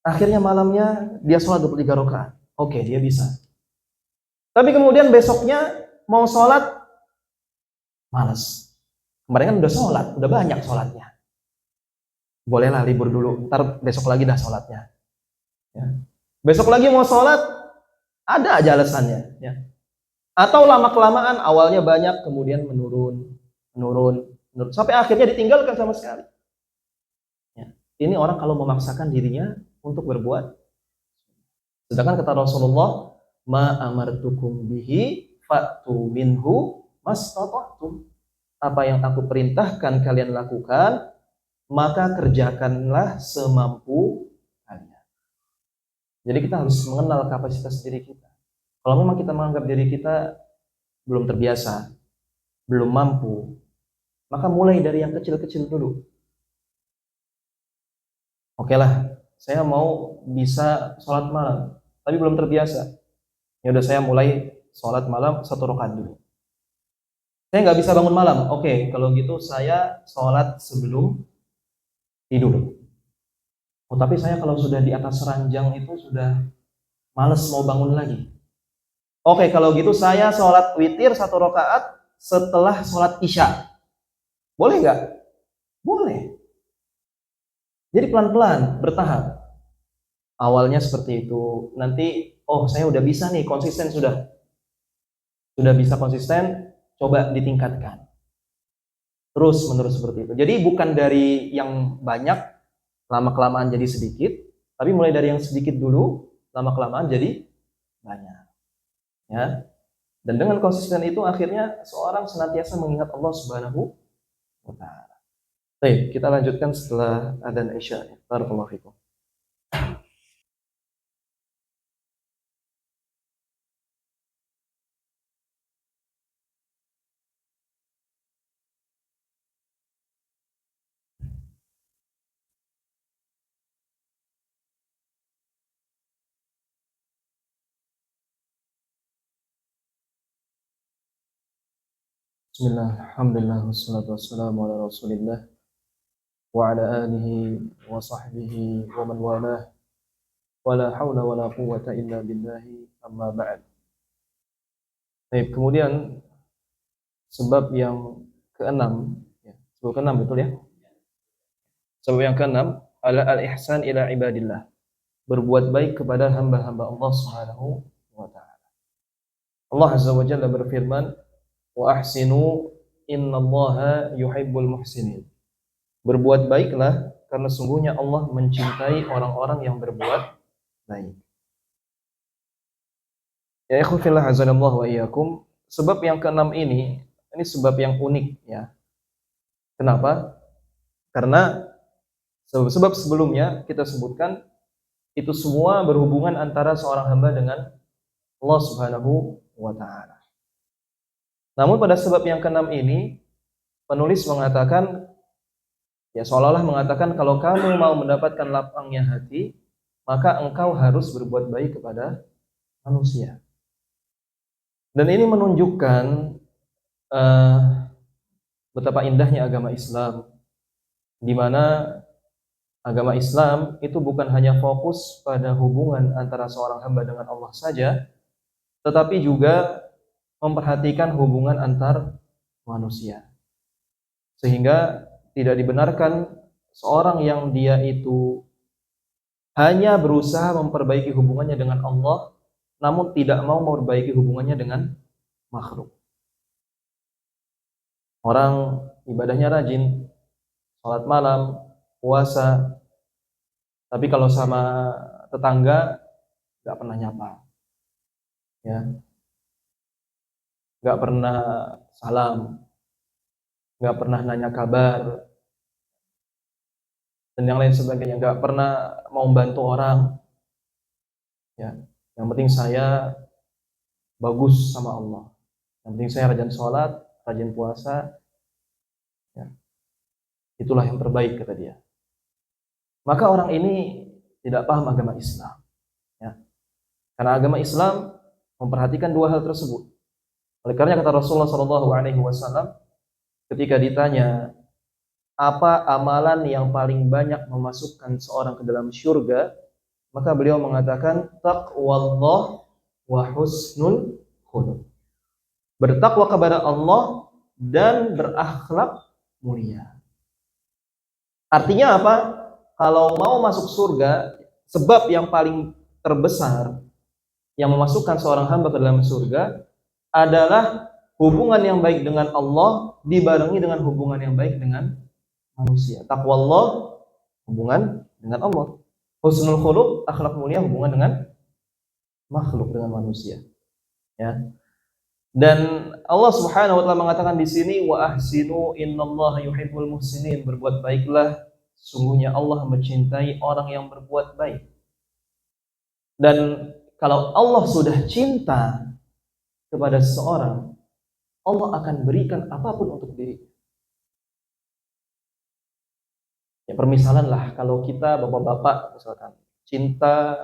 Akhirnya malamnya dia sholat 23 rakaat. Oke, dia bisa. Tapi kemudian besoknya mau sholat, malas. Kemarin kan udah sholat, udah banyak sholatnya. Bolehlah libur dulu, ntar besok lagi dah sholatnya. Ya. Besok lagi mau sholat, ada aja alasannya. Ya. Atau lama-kelamaan awalnya banyak, kemudian menurun. Sampai akhirnya ditinggalkan sama sekali. Ya. Ini orang kalau memaksakan dirinya untuk berbuat. Sedangkan kata Rasulullah, ma amartukum bihi fa'tu minhu mastata'tum. Apa yang aku perintahkan kalian lakukan, maka kerjakanlah semampu kalian. Jadi kita harus mengenal kapasitas diri kita. Kalau memang kita menganggap diri kita belum terbiasa, belum mampu, maka mulai dari yang kecil-kecil dulu. Oke lah, saya mau bisa sholat malam, tapi belum terbiasa. Ya udah, saya mulai sholat malam 1 rakaat dulu. Saya nggak bisa bangun malam. Oke, kalau gitu saya sholat sebelum tidur. Oh, tapi saya kalau sudah di atas ranjang itu sudah males mau bangun lagi. Oke, kalau gitu saya sholat witir 1 rakaat setelah sholat isya. Boleh nggak? Boleh. Jadi pelan-pelan, bertahap. Awalnya seperti itu. Nanti, oh saya udah bisa nih, konsisten sudah. Sudah bisa konsisten, coba ditingkatkan. Terus menerus seperti itu. Jadi bukan dari yang banyak, lama-kelamaan jadi sedikit, tapi mulai dari yang sedikit dulu, lama-kelamaan jadi banyak. Ya. Dan dengan konsisten itu akhirnya seorang senantiasa mengingat Allah Subhanahu wa taala. Baik, kita lanjutkan setelah adzan Isya. Barakallahu fikum. Bismillah, alhamdulillah, wassalatu wassalamu ala rasulillah wa ala alihi wa sahbihi wa man walah wa la hawla wa la quwwata illa billahi amma ba'd. Baik, kemudian sebab yang keenam, ya, sebab keenam betul ya? Sebab yang keenam adalah al-ihsan ila ibadillah, berbuat baik kepada hamba-hamba Allah Subhanahu wa taala. Allah Azza wa Jalla berfirman, wa ahsinu innallaha yuhibbul muhsinin. Berbuat baiklah karena sungguhnya Allah mencintai orang-orang yang berbuat baik. Ya ikhwan fillah azanallahu wa iyyakum, sebab yang keenam ini sebab yang unik ya. Kenapa? Karena sebab sebelumnya kita sebutkan itu semua berhubungan antara seorang hamba dengan Allah Subhanahu wa taala. Namun pada sebab yang keenam ini penulis mengatakan, ya seolah-olah mengatakan kalau kamu mau mendapatkan lapangnya hati, maka engkau harus berbuat baik kepada manusia. Dan ini menunjukkan betapa indahnya agama Islam, di mana agama Islam itu bukan hanya fokus pada hubungan antara seorang hamba dengan Allah saja, tetapi juga memperhatikan hubungan antar manusia. Sehingga tidak dibenarkan seorang yang dia itu hanya berusaha memperbaiki hubungannya dengan Allah, namun tidak mau memperbaiki hubungannya dengan makhluk. Orang ibadahnya rajin, sholat malam, puasa, tapi kalau sama tetangga nggak pernah nyapa, ya, nggak pernah salam, nggak pernah nanya kabar, dan yang lain sebagainya, nggak pernah mau membantu orang, ya. Yang penting saya bagus sama Allah, yang penting saya rajin sholat, rajin puasa, ya. Itulah yang terbaik kata dia. Maka orang ini tidak paham agama Islam, ya. Karena agama Islam memperhatikan dua hal tersebut. Oleh karena kata Rasulullah SAW ketika ditanya apa amalan yang paling banyak memasukkan seorang ke dalam syurga, maka beliau mengatakan taqwallah wa husnul khuluq. Bertakwa kepada Allah dan berakhlak mulia. Artinya apa? Kalau mau masuk surga, sebab yang paling terbesar yang memasukkan seorang hamba ke dalam surga adalah hubungan yang baik dengan Allah dibarengi dengan hubungan yang baik dengan manusia. Taqwallah, hubungan dengan Allah. Husnul khuluq, akhlak mulia, hubungan dengan makhluk, dengan manusia. Ya. Dan Allah Subhanahu wa taala mengatakan di sini wa ahsinu innallaha yuhibbul muhsinin, berbuat baiklah sungguhnya Allah mencintai orang yang berbuat baik. Dan kalau Allah sudah cinta kepada seseorang, Allah akan berikan apapun untuk diri. Ya permisalan lah, kalau kita bapak-bapak misalkan cinta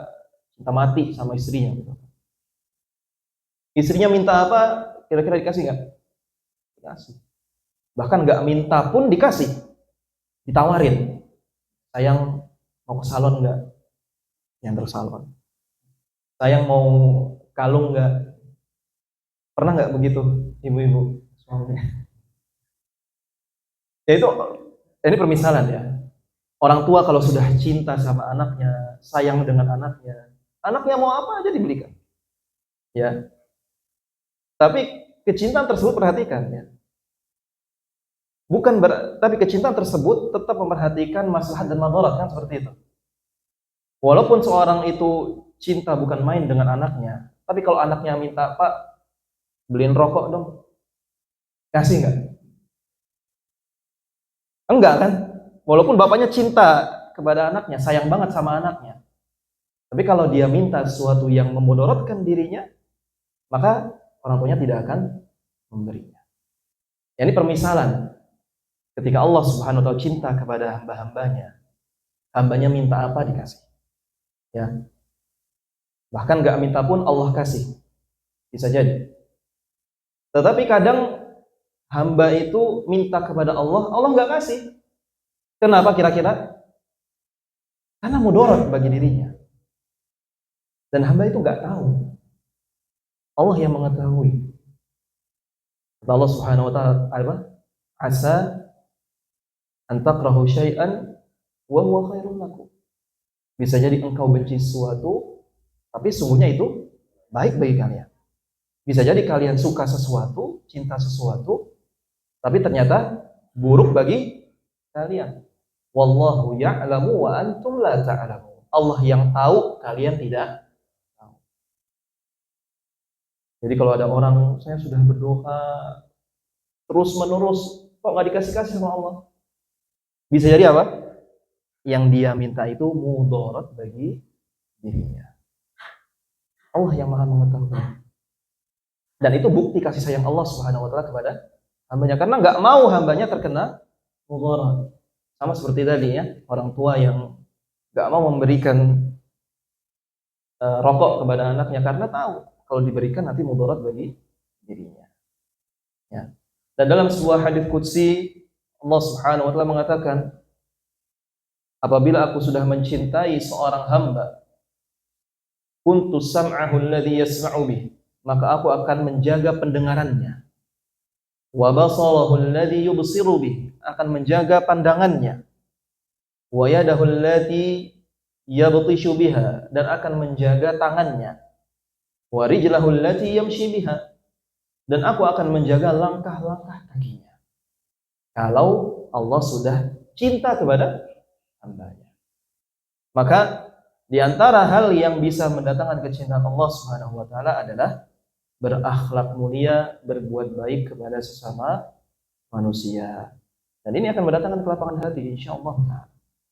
mati sama istrinya, istrinya minta apa, kira-kira dikasih nggak? Dikasih. Bahkan nggak minta pun dikasih, ditawarin. Sayang mau ke salon nggak? Yang salon. Sayang mau kalung nggak? Pernah nggak begitu ibu-ibu suaminya? Ya itu, ini permisalan ya. Orang tua kalau sudah cinta sama anaknya, sayang dengan anaknya mau apa aja diberikan. Ya. Tapi kecintaan tersebut perhatikan ya. Tapi kecintaan tersebut tetap memperhatikan maslahat dan madarat kan seperti itu. Walaupun seorang itu cinta bukan main dengan anaknya, tapi kalau anaknya minta, "Pak, beliin rokok dong." Kasih nggak? Enggak kan? Walaupun bapaknya cinta kepada anaknya, sayang banget sama anaknya. Tapi kalau dia minta sesuatu yang memudaratkan dirinya, maka orang tuanya tidak akan memberinya. Ya, ini permisalan. Ketika Allah Subhanahu wa ta'ala cinta kepada hamba-hambanya, hambanya minta apa dikasih. Ya. Bahkan nggak minta pun Allah kasih. Bisa jadi. Tetapi kadang hamba itu minta kepada Allah, Allah nggak kasih. Kenapa kira-kira? Karena mudarat bagi dirinya. Dan hamba itu nggak tahu. Allah yang mengetahui. Kata Allah Subhanahu wa ta'ala, "Asa an takrahu syai'an wa huwa khairun lakum." Bisa jadi engkau benci sesuatu, tapi sungguhnya itu baik bagi kalian. Bisa jadi kalian suka sesuatu, cinta sesuatu, tapi ternyata buruk bagi kalian. Wallahu ya'lamu wa antum la ta'lamun. Allah yang tahu, kalian tidak tahu. Jadi kalau ada orang, saya sudah berdoa terus menerus, kok nggak dikasih-kasih sama Allah? Bisa jadi apa? Yang dia minta itu mudarat bagi dirinya. Allah yang maha mengetahui. Dan itu bukti kasih sayang Allah Subhanahu wa ta'ala kepada hambanya. Karena nggak mau hambanya terkena mudarat. Sama seperti tadi ya, orang tua yang nggak mau memberikan rokok kepada anaknya karena tahu kalau diberikan nanti mudarat bagi dirinya. Ya. Dan dalam sebuah hadis qudsi Allah Subhanahu wa ta'ala mengatakan, apabila aku sudah mencintai seorang hamba, kuntu sam'ahu alladhi yasma'u bih, maka aku akan menjaga pendengarannya. Wa basarahu alladhi yubsiru bih, akan menjaga pandangannya. Wa yadahu allati yabtishu biha, dan akan menjaga tangannya. Wa rijlahu allati yamshi biha, dan aku akan menjaga langkah-langkah kakinya. Kalau Allah sudah cinta kepada hambanya. Maka di antara hal yang bisa mendatangkan kecintaan Allah Subhanahu wa ta'ala adalah berakhlak mulia, berbuat baik kepada sesama manusia. Dan ini akan mendatangkan kelapangan hati insyaallah.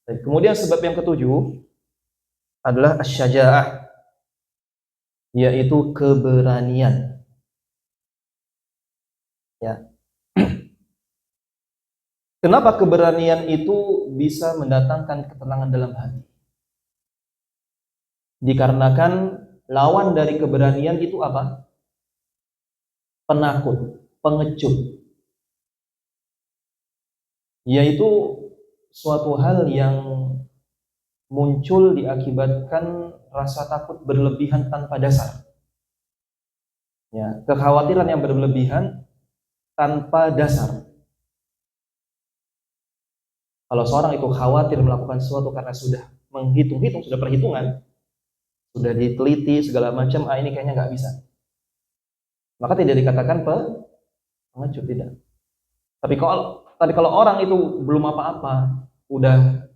Dan kemudian sebab yang ketujuh adalah asy-syaja'ah, yaitu keberanian. Ya. Kenapa keberanian itu bisa mendatangkan ketenangan dalam hati? Dikarenakan lawan dari keberanian itu apa? Penakut, pengecut. Yaitu suatu hal yang muncul diakibatkan rasa takut berlebihan tanpa dasar. Ya, kekhawatiran yang berlebihan tanpa dasar. Kalau seorang itu khawatir melakukan sesuatu karena sudah menghitung-hitung, sudah perhitungan, sudah diteliti segala macam, ini kayaknya nggak bisa, maka tidak dikatakan pengecut, tidak. Tapi kalau orang itu belum apa-apa, udah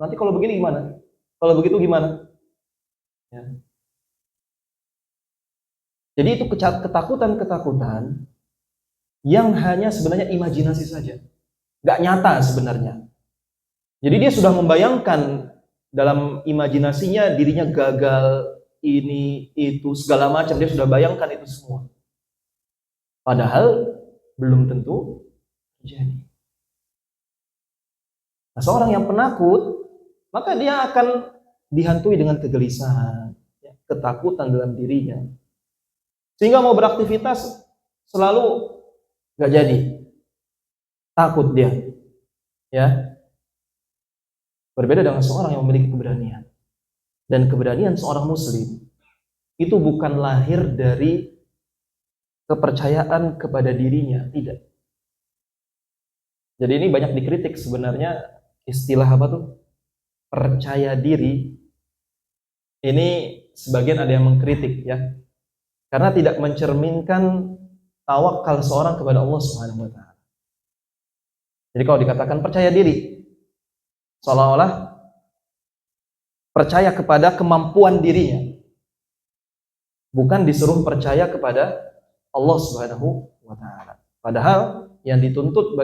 nanti kalau begini gimana? Kalau begitu gimana? Ya. Jadi itu ketakutan yang hanya sebenarnya imajinasi saja, nggak nyata sebenarnya. Jadi dia sudah membayangkan dalam imajinasinya dirinya gagal, ini, itu, segala macam. Dia sudah bayangkan itu semua. Padahal belum tentu terjadi. Nah, seorang yang penakut, maka dia akan dihantui dengan kegelisahan, ya, ketakutan dalam dirinya. Sehingga mau beraktivitas selalu gak jadi. Takut dia. Ya. Berbeda dengan seorang yang memiliki keberanian. Dan keberanian seorang muslim itu bukan lahir dari kepercayaan kepada dirinya, tidak. Jadi ini banyak dikritik sebenarnya istilah apa tuh? Percaya diri. Ini sebagian ada yang mengkritik ya. Karena tidak mencerminkan tawakal seorang kepada Allah Subhanahu wa taala. Jadi kalau dikatakan percaya diri, seolah-olah percaya kepada kemampuan dirinya. Bukan disuruh percaya kepada Allah Subhanahu wa taala. Padahal yang dituntut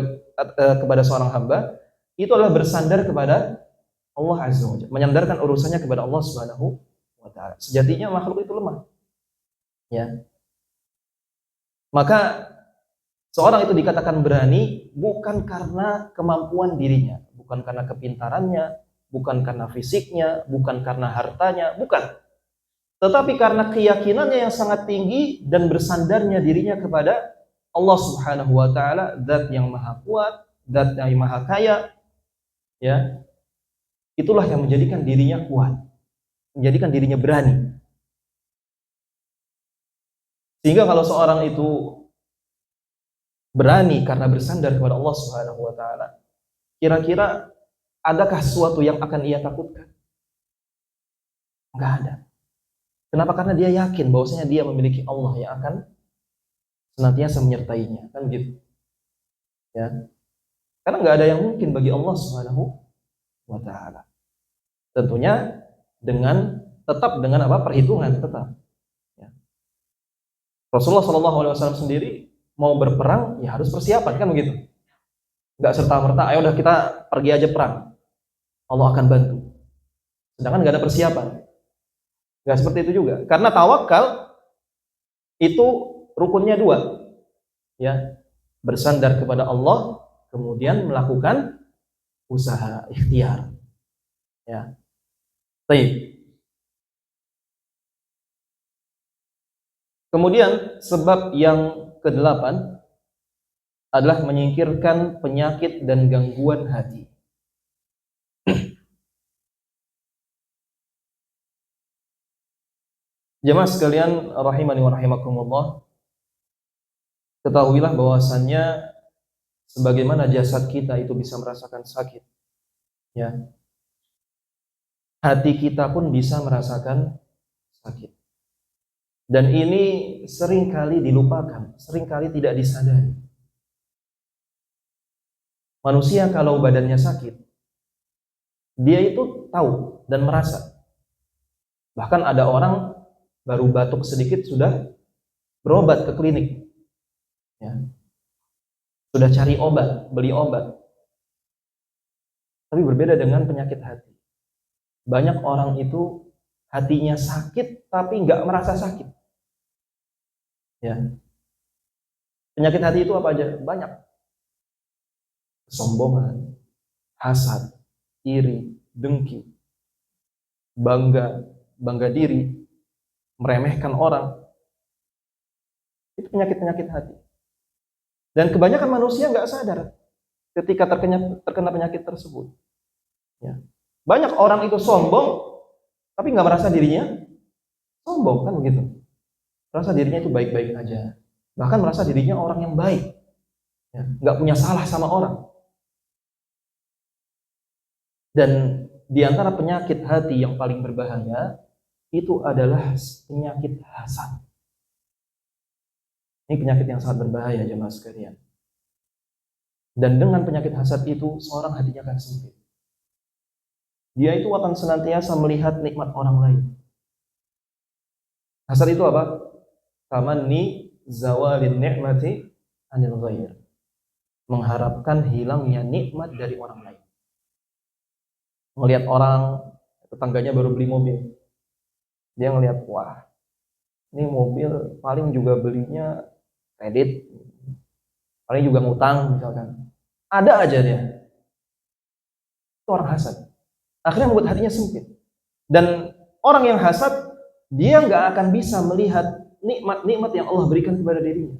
kepada seorang hamba itu adalah bersandar kepada Allah Azza wa Jalla, menyandarkan urusannya kepada Allah Subhanahu wa taala. Sejatinya makhluk itu lemah. Ya. Maka seorang itu dikatakan berani bukan karena kemampuan dirinya, bukan karena kepintarannya, bukan karena fisiknya, bukan karena hartanya, bukan. Tetapi karena keyakinannya yang sangat tinggi dan bersandarnya dirinya kepada Allah Subhanahu wa taala, zat yang maha kuat, zat yang maha kaya, ya. Itulah yang menjadikan dirinya kuat, menjadikan dirinya berani. Sehingga kalau seorang itu berani karena bersandar kepada Allah Subhanahu wa taala, kira-kira adakah sesuatu yang akan ia takutkan? Enggak ada. Kenapa? Karena dia yakin bahwasanya dia memiliki Allah yang akan senantiasa menyertainya, kan begitu. Ya. Karena enggak ada yang mungkin bagi Allah Subhanahu wa taala. Tentunya tetap dengan apa? Perhitungan tetap. Ya. Rasulullah Shallallahu alaihi wasallam sendiri mau berperang ya harus persiapan, kan begitu. Enggak serta-merta ayo udah kita pergi aja perang. Allah akan bantu. Sedangkan enggak ada persiapan. Enggak seperti itu juga. Karena tawakal itu rukunnya dua. Ya. Bersandar kepada Allah, kemudian melakukan usaha ikhtiar. Ya. Baik. Kemudian sebab yang kedelapan adalah menyingkirkan penyakit dan gangguan hati. Jemaah sekalian rahimani wa rahimakumullah, ketahuilah bahwasannya sebagaimana jasad kita itu bisa merasakan sakit, ya, hati kita pun bisa merasakan sakit. Dan ini seringkali dilupakan, seringkali tidak disadari. Manusia kalau badannya sakit, dia itu tahu dan merasa. Bahkan ada orang baru batuk sedikit sudah berobat ke klinik. Ya. Sudah cari obat, beli obat. Tapi berbeda dengan penyakit hati. Banyak orang itu hatinya sakit tapi nggak merasa sakit. Ya. Penyakit hati itu apa aja? Banyak. Kesombongan, hasad, iri, dengki, bangga diri, meremehkan orang. Itu penyakit-penyakit hati. Dan kebanyakan manusia nggak sadar ketika terkena penyakit tersebut. Ya. Banyak orang itu sombong, tapi nggak merasa dirinya sombong, kan begitu. Merasa dirinya itu baik-baik aja. Bahkan merasa dirinya orang yang baik. Ya. Nggak punya salah sama orang. Dan di antara penyakit hati yang paling berbahaya, itu adalah penyakit hasad. Ini penyakit yang sangat berbahaya jemaah sekalian. Dan dengan penyakit hasad itu, seorang hatinya akan sempit. Dia itu akan senantiasa melihat nikmat orang lain. Hasad itu apa? Tamanni zawalin ni'mati anil ghair. Mengharapkan hilangnya nikmat dari orang lain. Ngelihat orang tetangganya baru beli mobil, dia ngelihat, wah, ini mobil paling juga belinya kredit, paling juga ngutang misalkan. Ada aja dia. Itu orang hasad. Akhirnya membuat hatinya sempit. Dan orang yang hasad, dia nggak akan bisa melihat nikmat-nikmat yang Allah berikan kepada dirinya.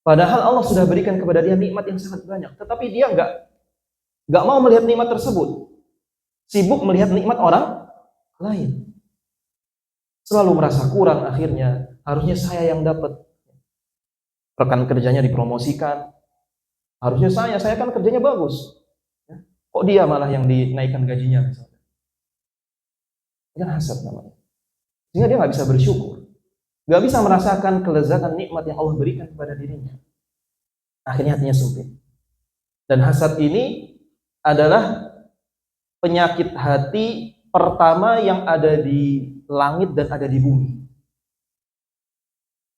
Padahal Allah sudah berikan kepada dia nikmat yang sangat banyak, tetapi dia nggak mau melihat nikmat tersebut. Sibuk melihat nikmat orang lain. Selalu merasa kurang, akhirnya harusnya saya yang dapat. Rekan kerjanya dipromosikan, harusnya saya kan kerjanya bagus. Kok dia malah yang dinaikkan gajinya? Ini kan hasad namanya. Sehingga dia nggak bisa bersyukur, nggak bisa merasakan kelezatan nikmat yang Allah berikan kepada dirinya. Akhirnya hatinya sempit. Dan hasad ini adalah penyakit hati pertama yang ada di langit dan ada di bumi.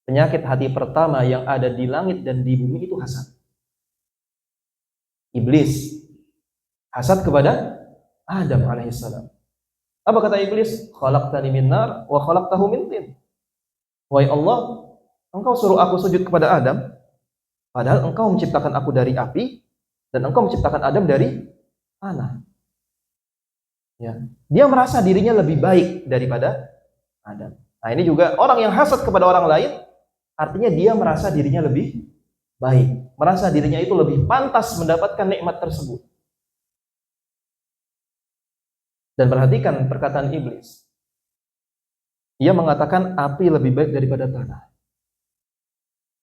Penyakit hati pertama yang ada di langit dan di bumi itu hasad. Iblis hasad kepada Adam alaihissalam. Apa kata iblis? Khalaqtani min nar wa khalaqtahu min tin. Wahai Allah, engkau suruh aku sujud kepada Adam, padahal engkau menciptakan aku dari api dan engkau menciptakan Adam dari tanah. Ya. Dia merasa dirinya lebih baik daripada Adam. Nah, ini juga orang yang hasad kepada orang lain, artinya dia merasa dirinya lebih baik, merasa dirinya itu lebih pantas mendapatkan nikmat tersebut. Dan perhatikan perkataan iblis. Ia mengatakan api lebih baik daripada tanah.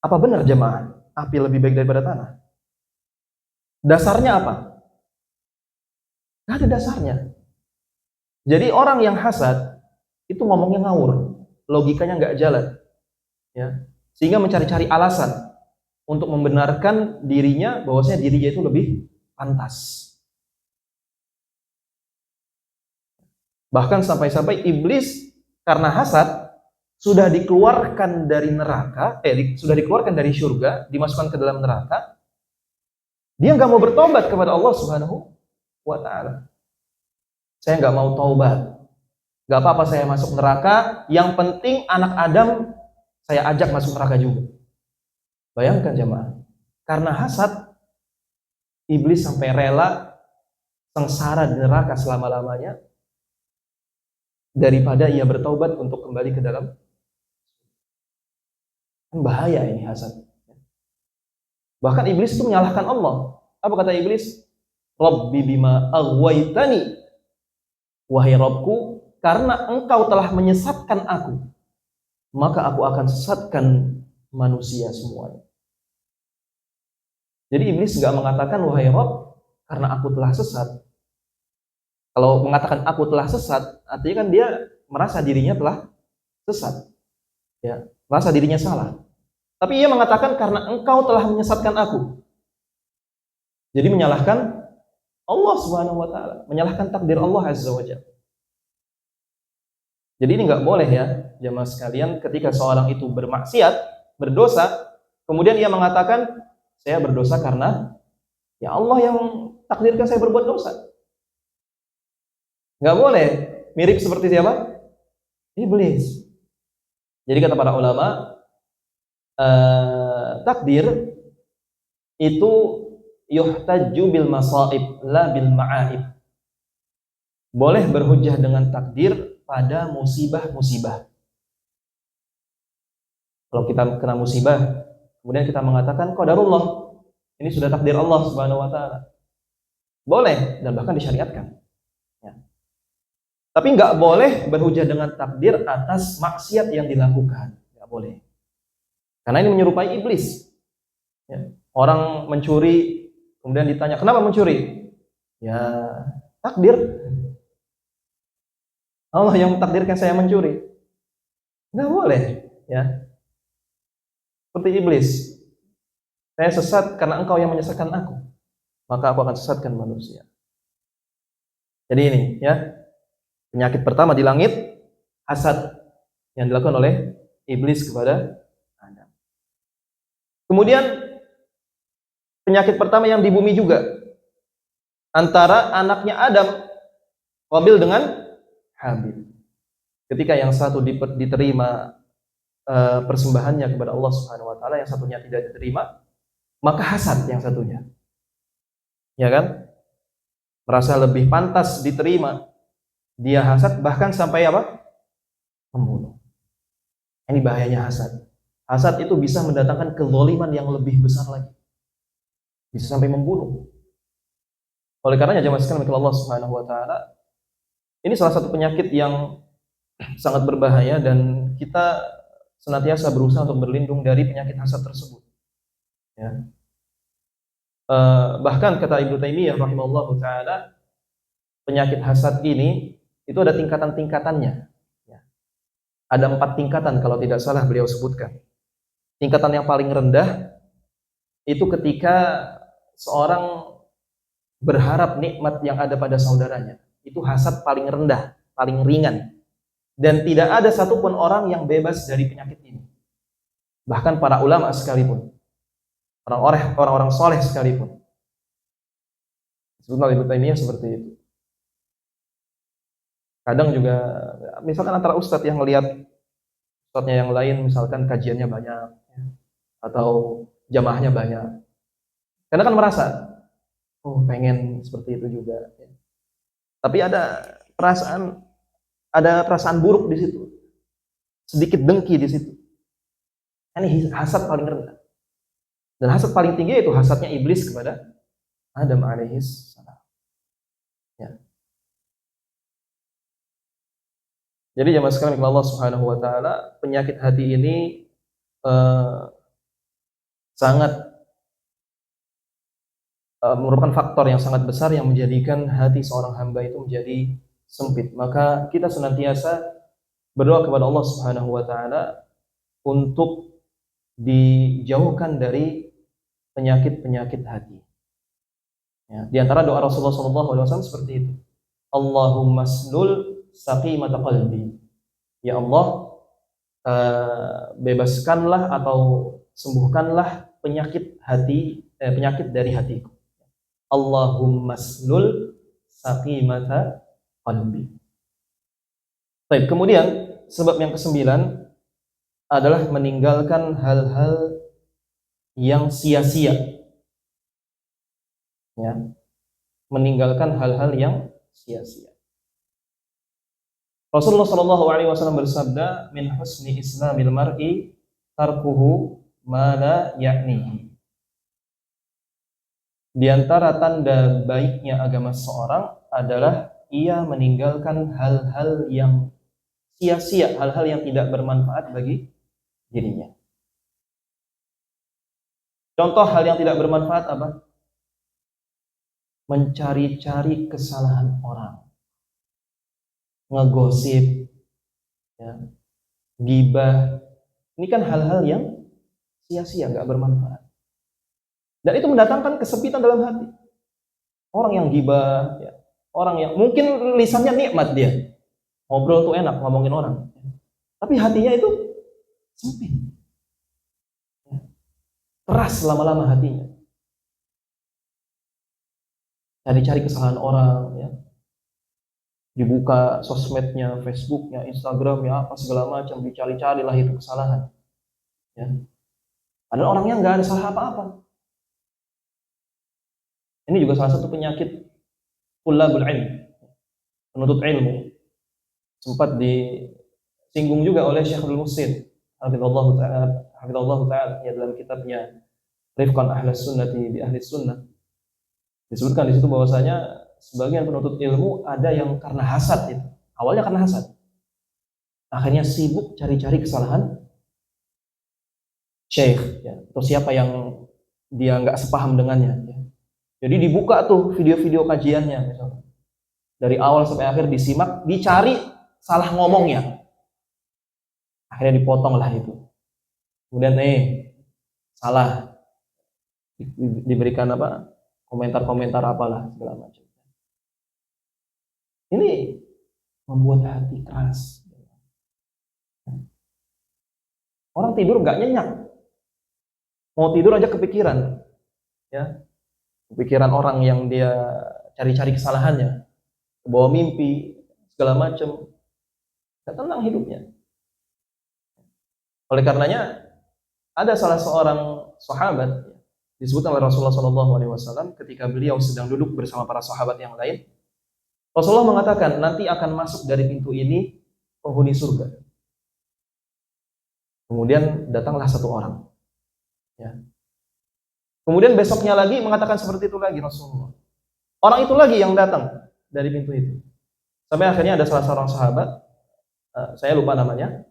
Apa benar jemaah? Api lebih baik daripada tanah? Dasarnya apa? Gak ada dasarnya. Jadi orang yang hasad itu ngomongnya ngawur, logikanya nggak jalan, ya. Sehingga mencari-cari alasan untuk membenarkan dirinya bahwasanya dirinya itu lebih pantas. Bahkan sampai-sampai iblis karena hasad sudah dikeluarkan dari neraka, sudah dikeluarkan dari surga, dimasukkan ke dalam neraka. Dia nggak mau bertobat kepada Allah Subhanahu wa Ta'ala. Saya nggak mau taubat. Nggak apa-apa saya masuk neraka. Yang penting anak Adam saya ajak masuk neraka juga. Bayangkan jemaah, karena hasad iblis sampai rela sengsara di neraka selama-lamanya daripada ia bertaubat untuk kembali ke dalam. Kan bahaya ini hasad. Bahkan iblis itu menyalahkan Allah. Apa kata iblis? Rabbi bima aghwaytani. Wahai Rabbku, karena engkau telah menyesatkan aku, maka aku akan sesatkan manusia semuanya. Jadi iblis nggak mengatakan wahai Rabb, karena aku telah sesat. Kalau mengatakan aku telah sesat, artinya kan dia merasa dirinya telah sesat, ya, merasa dirinya salah. Tapi ia mengatakan karena engkau telah menyesatkan aku. Jadi menyalahkan Allah Subhanahu wa Ta'ala, menyalahkan takdir Allah Azza wa Jalla. Jadi ini nggak boleh ya, jamaah sekalian, ketika seorang itu bermaksiat, berdosa, kemudian ia mengatakan saya berdosa karena ya Allah yang takdirkan saya berbuat dosa. Nggak boleh. Mirip seperti siapa? Iblis. Jadi kata para ulama, takdir itu yuhtajju bil masaib la bil ma'aib. Boleh berhujjah dengan takdir pada musibah-musibah. Kalau kita kena musibah, kemudian kita mengatakan qadarullah, ini sudah takdir Allah Subhanahu wa Ta'ala. Boleh dan bahkan disyariatkan. Ya. Tapi nggak boleh berhujjah dengan takdir atas maksiat yang dilakukan. Nggak boleh. Karena ini menyerupai iblis. Ya. Orang mencuri, kemudian ditanya, kenapa mencuri? Ya, takdir. Allah yang takdirkan saya mencuri. Nggak boleh. Ya. Seperti iblis. Saya sesat karena engkau yang menyesatkan aku. Maka aku akan sesatkan manusia. Jadi ini, ya. Penyakit pertama di langit, hasad yang dilakukan oleh iblis kepada Adam. Kemudian penyakit pertama yang di bumi juga antara anaknya Adam, Qabil dengan Habil. Ketika yang satu diterima persembahannya kepada Allah Subhanahu wa taala, yang satunya tidak diterima, maka hasad yang satunya. Ya kan? Merasa lebih pantas diterima, dia hasad bahkan sampai apa? Membunuh. Ini bahayanya hasad. Hasad itu bisa mendatangkan kezaliman yang lebih besar lagi. Bisa sampai membunuh. Oleh karenanya jemaah sekalian Allah Subhanahu wa taala, ini salah satu penyakit yang sangat berbahaya dan kita senantiasa berusaha untuk berlindung dari penyakit hasad tersebut. Ya. Bahkan kata Ibnu Taimiyah rahimahullahu taala, penyakit hasad ini itu ada tingkatan-tingkatannya. Ya. Ada 4 tingkatan kalau tidak salah beliau sebutkan. Tingkatan yang paling rendah itu ketika seorang berharap nikmat yang ada pada saudaranya. Itu hasad paling rendah, paling ringan. Dan tidak ada satupun orang yang bebas dari penyakit ini. Bahkan para ulama sekalipun. Orang-orang soleh sekalipun. Sebutkan Ibnu Taimiyah seperti itu. Kadang juga, misalkan antara ustadz yang melihat ustadznya yang lain, misalkan kajiannya banyak, atau jamaahnya banyak. Karena kan merasa, oh pengen seperti itu juga. Tapi ada perasaan buruk di situ. Sedikit dengki di situ. Ini hasad paling rendah. Dan hasad paling tinggi itu hasadnya iblis kepada Adam alaihis salam. Ya. Jadi jemaah sekalian Allah Subhanahu wa taala, penyakit hati ini sangat merupakan faktor yang sangat besar yang menjadikan hati seorang hamba itu menjadi sempit. Maka kita senantiasa berdoa kepada Allah Subhanahu wa taala untuk dijauhkan dari penyakit-penyakit hati. Ya, di antara doa Rasulullah SAW seperti itu. Allahumma slul saqimata qalbi. Ya Allah, bebaskanlah atau sembuhkanlah penyakit dari hatiku. Allahumma slul saqimata qalbi. Baik, kemudian sebab yang ke-9 adalah meninggalkan hal-hal yang sia-sia. Ya. Meninggalkan hal-hal yang sia-sia. Rasulullah Shallallahu alaihi wasallam bersabda, "Min husni islamil mar'i tarkuhu ma la ya'nihi." Di antara tanda baiknya agama seorang adalah ia meninggalkan hal-hal yang sia-sia, hal-hal yang tidak bermanfaat bagi dirinya. Contoh hal yang tidak bermanfaat apa? Mencari-cari kesalahan orang, ngegosip, ya, gibah. Ini kan hal-hal yang sia-sia, nggak bermanfaat. Dan itu mendatangkan kesempitan dalam hati. Orang yang gibah, ya, orang yang mungkin lisannya nikmat dia, ngobrol tuh enak, ngomongin orang, tapi hatinya itu sempit, keras lama-lama hatinya. Cari-cari kesalahan orang, ya. Dibuka sosmednya, Facebooknya, Instagramnya, apa segala macam, dicari-carilah itu kesalahan. Ya. Padahal orangnya nggak ada salah apa-apa. Ini juga salah satu penyakit tulabul ilm, penuntut ilmu. Sempat disinggung juga oleh Syekh Abdul Muhsin, hafizallahu ta'ala, ya, dalam kitabnya Rifqan Ahlus Sunnati bi Ahli Sunnah. Disebutkan di situ bahwasanya sebagian penuntut ilmu ada yang karena hasad itu. Awalnya karena hasad. Akhirnya sibuk cari-cari kesalahan syekh, ya, atau siapa yang dia nggak sepaham dengannya. Ya. Jadi dibuka tuh video-video kajiannya, misalnya. Dari awal sampai akhir disimak, dicari salah ngomongnya. Akhirnya dipotong lah itu. Kemudian salah, diberikan apa? Komentar-komentar apalah segala macam. Ini membuat hati keras. Orang tidur nggak nyenyak, mau tidur aja kepikiran, ya, kepikiran orang yang dia cari-cari kesalahannya, bawa mimpi, segala macam, nggak tenang hidupnya. Oleh karenanya, ada salah seorang sahabat disebutkan oleh Rasulullah SAW ketika beliau sedang duduk bersama para sahabat yang lain. Rasulullah mengatakan, nanti akan masuk dari pintu ini penghuni surga. Kemudian datanglah satu orang. Ya. Kemudian besoknya lagi mengatakan seperti itu lagi Rasulullah. Orang itu lagi yang datang dari pintu itu. Sampai akhirnya ada salah seorang sahabat, saya lupa namanya,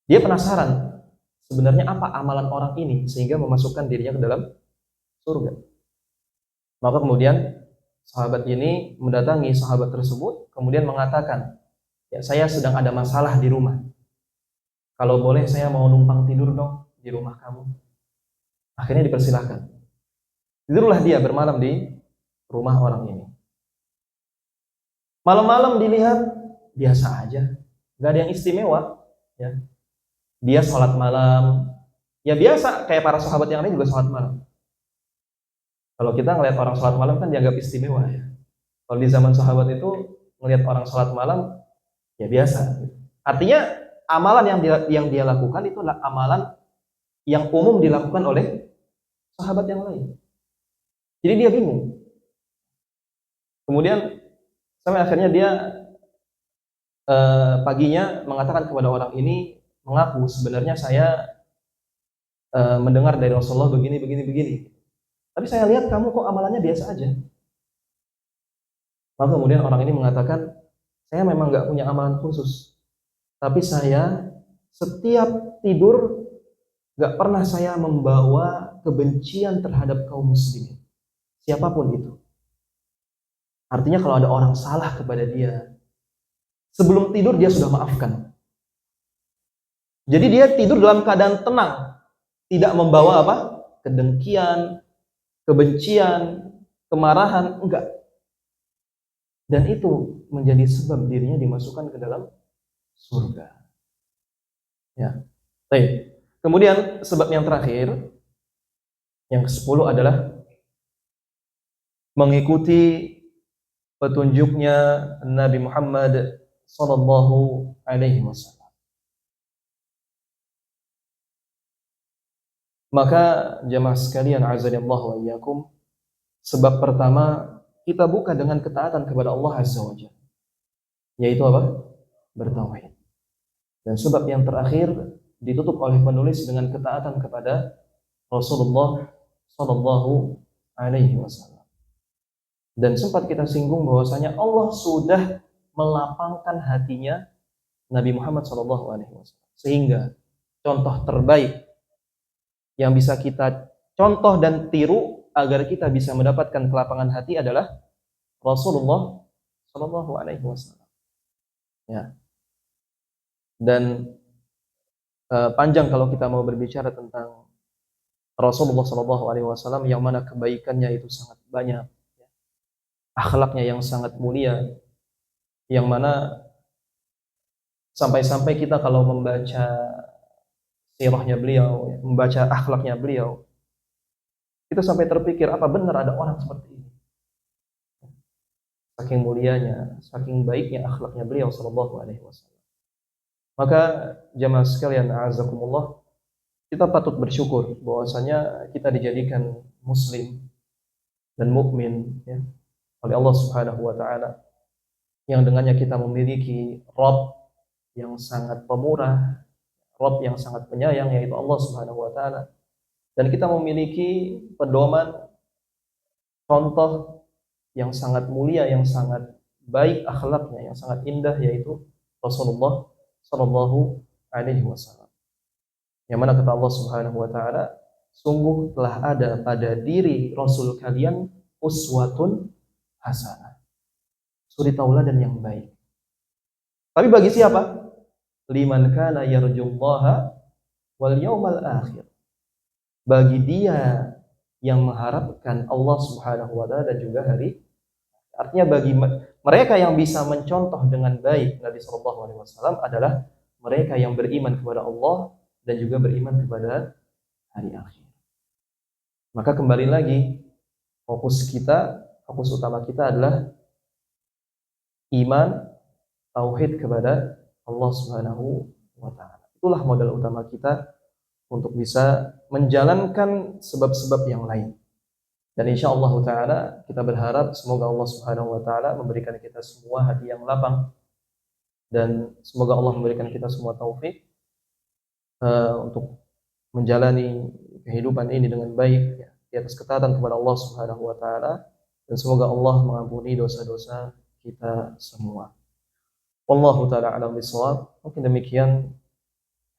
dia penasaran sebenarnya apa amalan orang ini sehingga memasukkan dirinya ke dalam surga. Maka kemudian sahabat ini mendatangi sahabat tersebut, kemudian mengatakan, ya saya sedang ada masalah di rumah. Kalau boleh saya mau numpang tidur dong di rumah kamu. Akhirnya dipersilahkan. Tidurlah dia bermalam di rumah orang ini. Malam-malam dilihat biasa aja, nggak ada yang istimewa. Ya. Dia sholat malam, ya biasa kayak para sahabat yang lain juga sholat malam. Kalau kita ngelihat orang sholat malam kan dianggap istimewa ya. Kalau di zaman sahabat itu ngelihat orang sholat malam ya biasa. Artinya amalan yang dia lakukan itu adalah amalan yang umum dilakukan oleh sahabat yang lain. Jadi dia bingung. Kemudian sampai akhirnya dia paginya mengatakan kepada orang ini, mengaku sebenarnya saya mendengar dari Rasulullah begini. Tapi saya lihat kamu kok amalannya biasa aja. Maka kemudian orang ini mengatakan, saya memang nggak punya amalan khusus. Tapi saya setiap tidur nggak pernah saya membawa kebencian terhadap kaum muslimin. Siapapun itu. Artinya kalau ada orang salah kepada dia, sebelum tidur dia sudah maafkan. Jadi dia tidur dalam keadaan tenang. Tidak membawa apa? Kedengkian, kebencian, kemarahan, enggak. Dan itu menjadi sebab dirinya dimasukkan ke dalam surga. Ya. Baik. Kemudian sebab yang terakhir, yang ke-10 adalah mengikuti petunjuknya Nabi Muhammad sallallahu alaihi wasallam. Maka jemaah sekalian azanillahu wa iyyakum, sebab pertama kita buka dengan ketaatan kepada Allah Azza wa Jalla, yaitu apa? Bertauhid. Dan sebab yang terakhir ditutup oleh penulis dengan ketaatan kepada Rasulullah sallallahu alaihi wasallam. Dan sempat kita singgung bahwasanya Allah sudah melapangkan hatinya Nabi Muhammad sallallahu alaihi wasallam, sehingga contoh terbaik yang bisa kita contoh dan tiru agar kita bisa mendapatkan kelapangan hati adalah Rasulullah sallallahu alaihi wasallam. Ya. Dan panjang kalau kita mau berbicara tentang Rasulullah sallallahu alaihi wasallam yang mana kebaikannya itu sangat banyak, akhlaknya yang sangat mulia, yang mana sampai-sampai kita kalau membaca sirahnya beliau, membaca akhlaknya beliau, kita sampai terpikir apa benar ada orang seperti ini. Saking mulianya, saking baiknya akhlaknya beliau sallallahu alaihi wasallam. Maka jamaah sekalian a'azakumullah, kita patut bersyukur bahwasanya kita dijadikan muslim dan mukmin ya, oleh Allah Subhanahu wa taala, yang dengannya kita memiliki Rabb yang sangat pemurah, Rabb yang sangat penyayang, yaitu Allah Subhanahu wa taala. Dan kita memiliki pedoman contoh yang sangat mulia, yang sangat baik akhlaknya, yang sangat indah, yaitu Rasulullah sallallahu alaihi wasallam. Yang mana kata Allah Subhanahu wa taala, sungguh telah ada pada diri Rasul kalian uswatun hasanah, suri tauladan yang baik. Tapi bagi siapa? Liman kana yarjullaha wal yaumal akhir. Bagi dia yang mengharapkan Allah Subhanahu wa taala dan juga hari. Artinya bagi mereka yang bisa mencontoh dengan baik Nabi sallallahu alaihi wasallam adalah mereka yang beriman kepada Allah dan juga beriman kepada hari akhir. Maka kembali lagi fokus kita fokus utama kita adalah iman, tauhid kepada Allah Subhanahu wa taala. Itulah modal utama kita untuk bisa menjalankan sebab-sebab yang lain. Dan insyaallah taala kita berharap semoga Allah Subhanahu wa taala memberikan kita semua hati yang lapang dan semoga Allah memberikan kita semua taufik untuk menjalani kehidupan ini dengan baik ya, di atas ketaatan kepada Allah Subhanahu wa taala, dan semoga Allah mengampuni dosa-dosa kita semua. Wallahu taala a'lam bishawab. Mungkin demikian,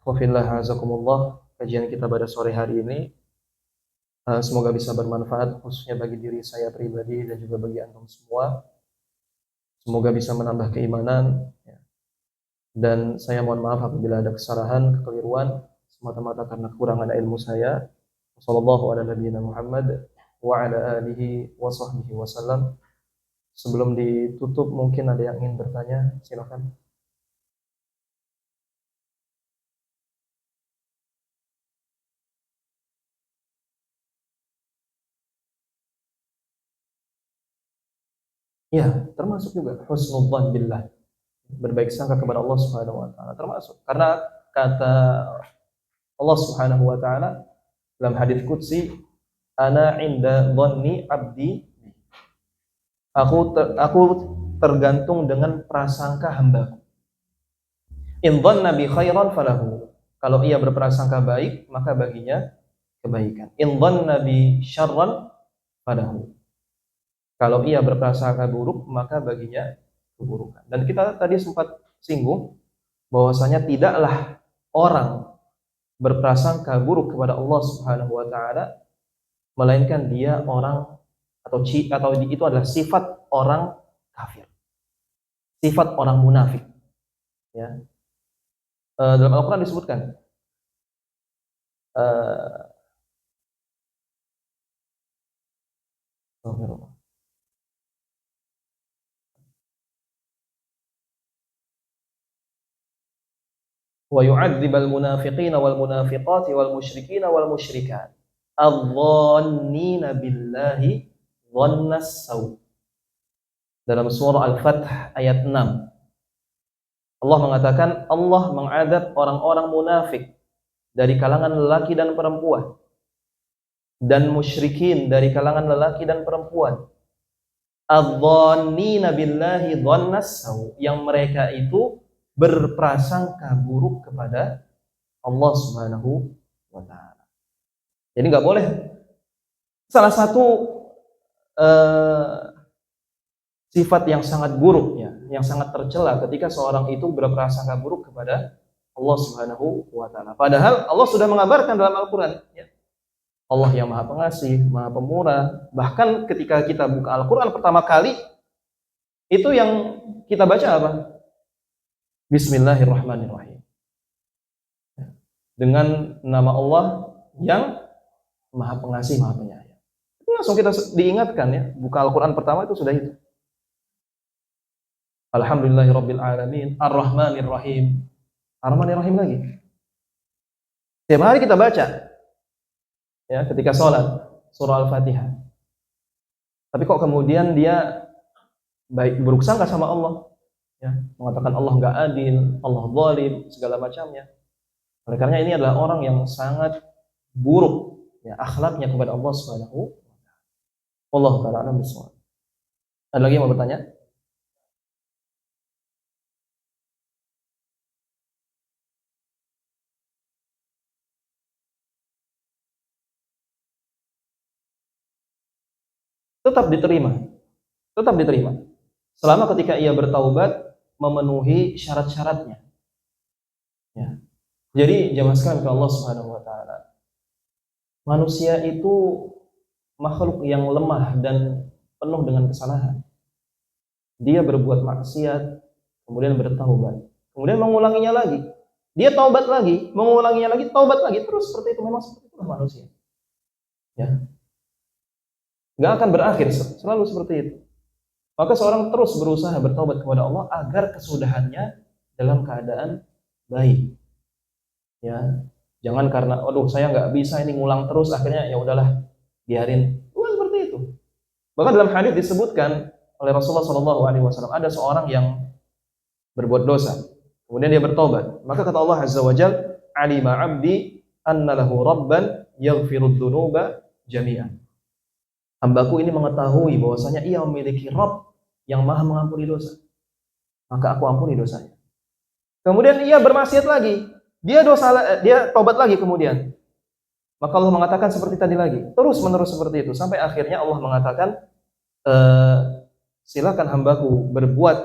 wafillah azakumullah kajian kita pada sore hari ini. Semoga bisa bermanfaat khususnya bagi diri saya pribadi dan juga bagi antum semua. Semoga bisa menambah keimanan ya. Dan saya mohon maaf apabila ada kesalahan, kekeliruan, semata-mata karena kekurangan ilmu saya. Wassallallahu ala nabiyyina Muhammad wa ala alihi wa sahbihi wasallam. Sebelum ditutup mungkin ada yang ingin bertanya, silakan. Ya, termasuk juga husnudzan billah. Berbaik sangka kepada Allah Subhanahu wa taala termasuk. Karena kata Allah Subhanahu wa taala dalam hadis qudsi, ana inda dhanni abdi. Aku tergantung dengan prasangka hambaku. In dhanna bi khairan falahu. Kalau ia berprasangka baik, maka baginya kebaikan. In dhanna bi syarran falahu. Kalau ia berprasangka buruk, maka baginya keburukan. Dan kita tadi sempat singgung bahwasanya tidaklah orang berprasangka buruk kepada Allah Subhanahu wa taala melainkan dia orang atau itu adalah sifat orang kafir. Sifat orang munafik. Ya. Dalam Al-Qur'an disebutkan wa yu'adzibal munafiqina wal munafiqati wal musyrikina wal musyrikat adh-dhannina billahi dhannas saw. Dalam surah Al-Fath ayat 6 Allah mengatakan Allah mengadab orang-orang munafik dari kalangan lelaki dan perempuan dan musyrikin dari kalangan lelaki dan perempuan adh-dhannina billahi dhannas saw, yang mereka itu berprasangka buruk kepada Allah Subhanahu wa taala. Jadi nggak boleh. Salah satu sifat yang sangat buruk ya, yang sangat tercela ketika seorang itu berprasangka buruk kepada Allah Subhanahu wa taala. Padahal Allah sudah mengabarkan dalam Al-Qur'an ya. Allah yang Maha Pengasih, Maha Pemurah. Bahkan ketika kita buka Al-Qur'an pertama kali itu yang kita baca apa? Bismillahirrahmanirrahim. Dengan nama Allah yang Maha Pengasih, Maha Penyayang. Itu langsung kita diingatkan ya, buka Al-Qur'an pertama itu sudah itu. Alhamdulillahirabbil alamin, Ar-Rahmanirrahim. Ar-Rahmanirrahim lagi. Setiap hari kita baca ya ketika sholat surah Al-Fatihah. Tapi kok kemudian dia baik buruk sangka sama Allah? Ya, mengatakan Allah nggak adil, Allah zalim, segala macamnya. Oleh karena ini adalah orang yang sangat buruk ya akhlaknya kepada Allah Subhanahu wa taala. Wallahu taala a'lam bishawab. Ada lagi yang mau bertanya? Tetap diterima. Tetap diterima. Selama ketika ia bertaubat memenuhi syarat-syaratnya. Ya. Jadi jelaskan ke Allah Subhanahu wa taala. Manusia itu makhluk yang lemah dan penuh dengan kesalahan. Dia berbuat maksiat, kemudian bertaubat, kemudian mengulanginya lagi. Dia taubat lagi, mengulanginya lagi, taubat lagi, terus seperti itu. Memang seperti itulah manusia. Ya. Nggak akan berakhir, selalu seperti itu. Maka seorang terus berusaha bertaubat kepada Allah agar kesudahannya dalam keadaan baik. Ya, jangan karena, aduh saya nggak bisa ini ngulang terus, akhirnya ya udahlah biarin. Bukan seperti itu. Bahkan dalam hadis disebutkan oleh Rasulullah SAW, ada seorang yang berbuat dosa, kemudian dia bertobat. Maka kata Allah Azza wa Jalla, "Alima 'abdi anna lahu rabban yaghfirud dzunuba jami'an." Hambaku ini mengetahui bahwasanya ia memiliki Rabb yang Maha mengampuni dosa. Maka aku ampuni dosanya. Kemudian ia bermaksiat lagi. Dia tobat lagi kemudian. Maka Allah mengatakan seperti tadi lagi. Terus menerus seperti itu sampai akhirnya Allah mengatakan, silakan hambaku berbuat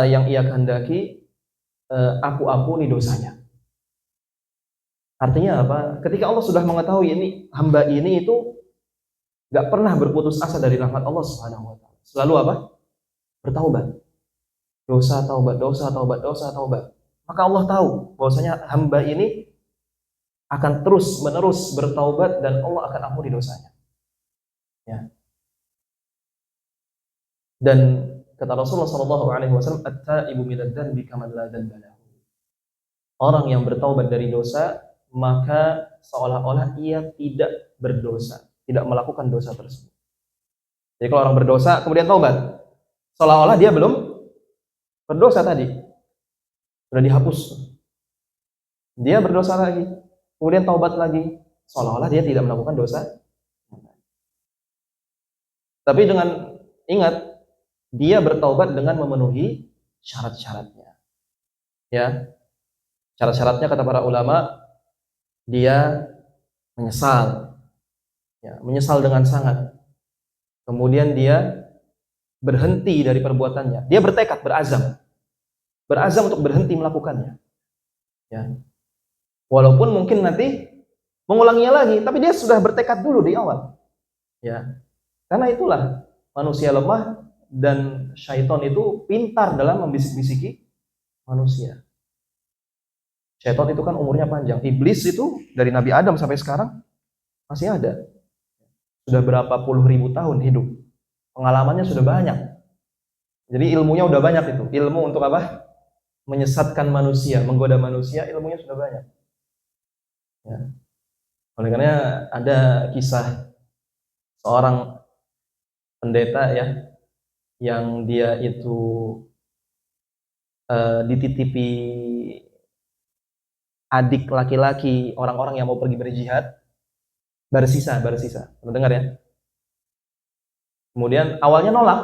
yang ia kehendaki, aku ampuni dosanya. Artinya apa? Ketika Allah sudah mengetahui ini hamba ini itu gak pernah berputus asa dari rahmat Allah Subhanahu wa taala. Selalu apa? Bertaubat. Dosa taubat, dosa taubat, dosa taubat. Maka Allah tahu bahwasanya hamba ini akan terus menerus bertaubat dan Allah akan ampuni dosanya. Ya. Dan kata Rasulullah SAW, "At-taibu minadz dzanbi kaman la dzanba lahu." Orang yang bertaubat dari dosa, maka seolah-olah ia tidak berdosa, tidak melakukan dosa tersebut. Jadi kalau orang berdosa kemudian taubat, seolah-olah dia belum berdosa tadi. Sudah dihapus. Dia berdosa lagi, kemudian taubat lagi, seolah-olah dia tidak melakukan dosa. Tapi dengan ingat, dia bertaubat dengan memenuhi syarat-syaratnya. Ya. Syarat-syaratnya kata para ulama, dia menyesal. Ya, menyesal dengan sangat. Kemudian dia berhenti dari perbuatannya. Dia bertekad, berazam. Berazam untuk berhenti melakukannya. Ya. Walaupun mungkin nanti mengulanginya lagi, tapi dia sudah bertekad dulu di awal. Ya. Karena itulah manusia lemah dan syaitan itu pintar dalam membisik-bisiki manusia. Syaitan itu kan umurnya panjang. Iblis itu dari Nabi Adam sampai sekarang masih ada. Sudah berapa puluh ribu tahun hidup. Pengalamannya sudah banyak. Jadi ilmunya udah banyak itu. Ilmu untuk apa? Menyesatkan manusia, menggoda manusia, ilmunya sudah banyak. Ya. Oleh karena ada kisah seorang pendeta ya, yang dia itu dititipi adik laki-laki orang-orang yang mau pergi berjihad, bersisa. Pernah dengar ya? Kemudian awalnya nolak,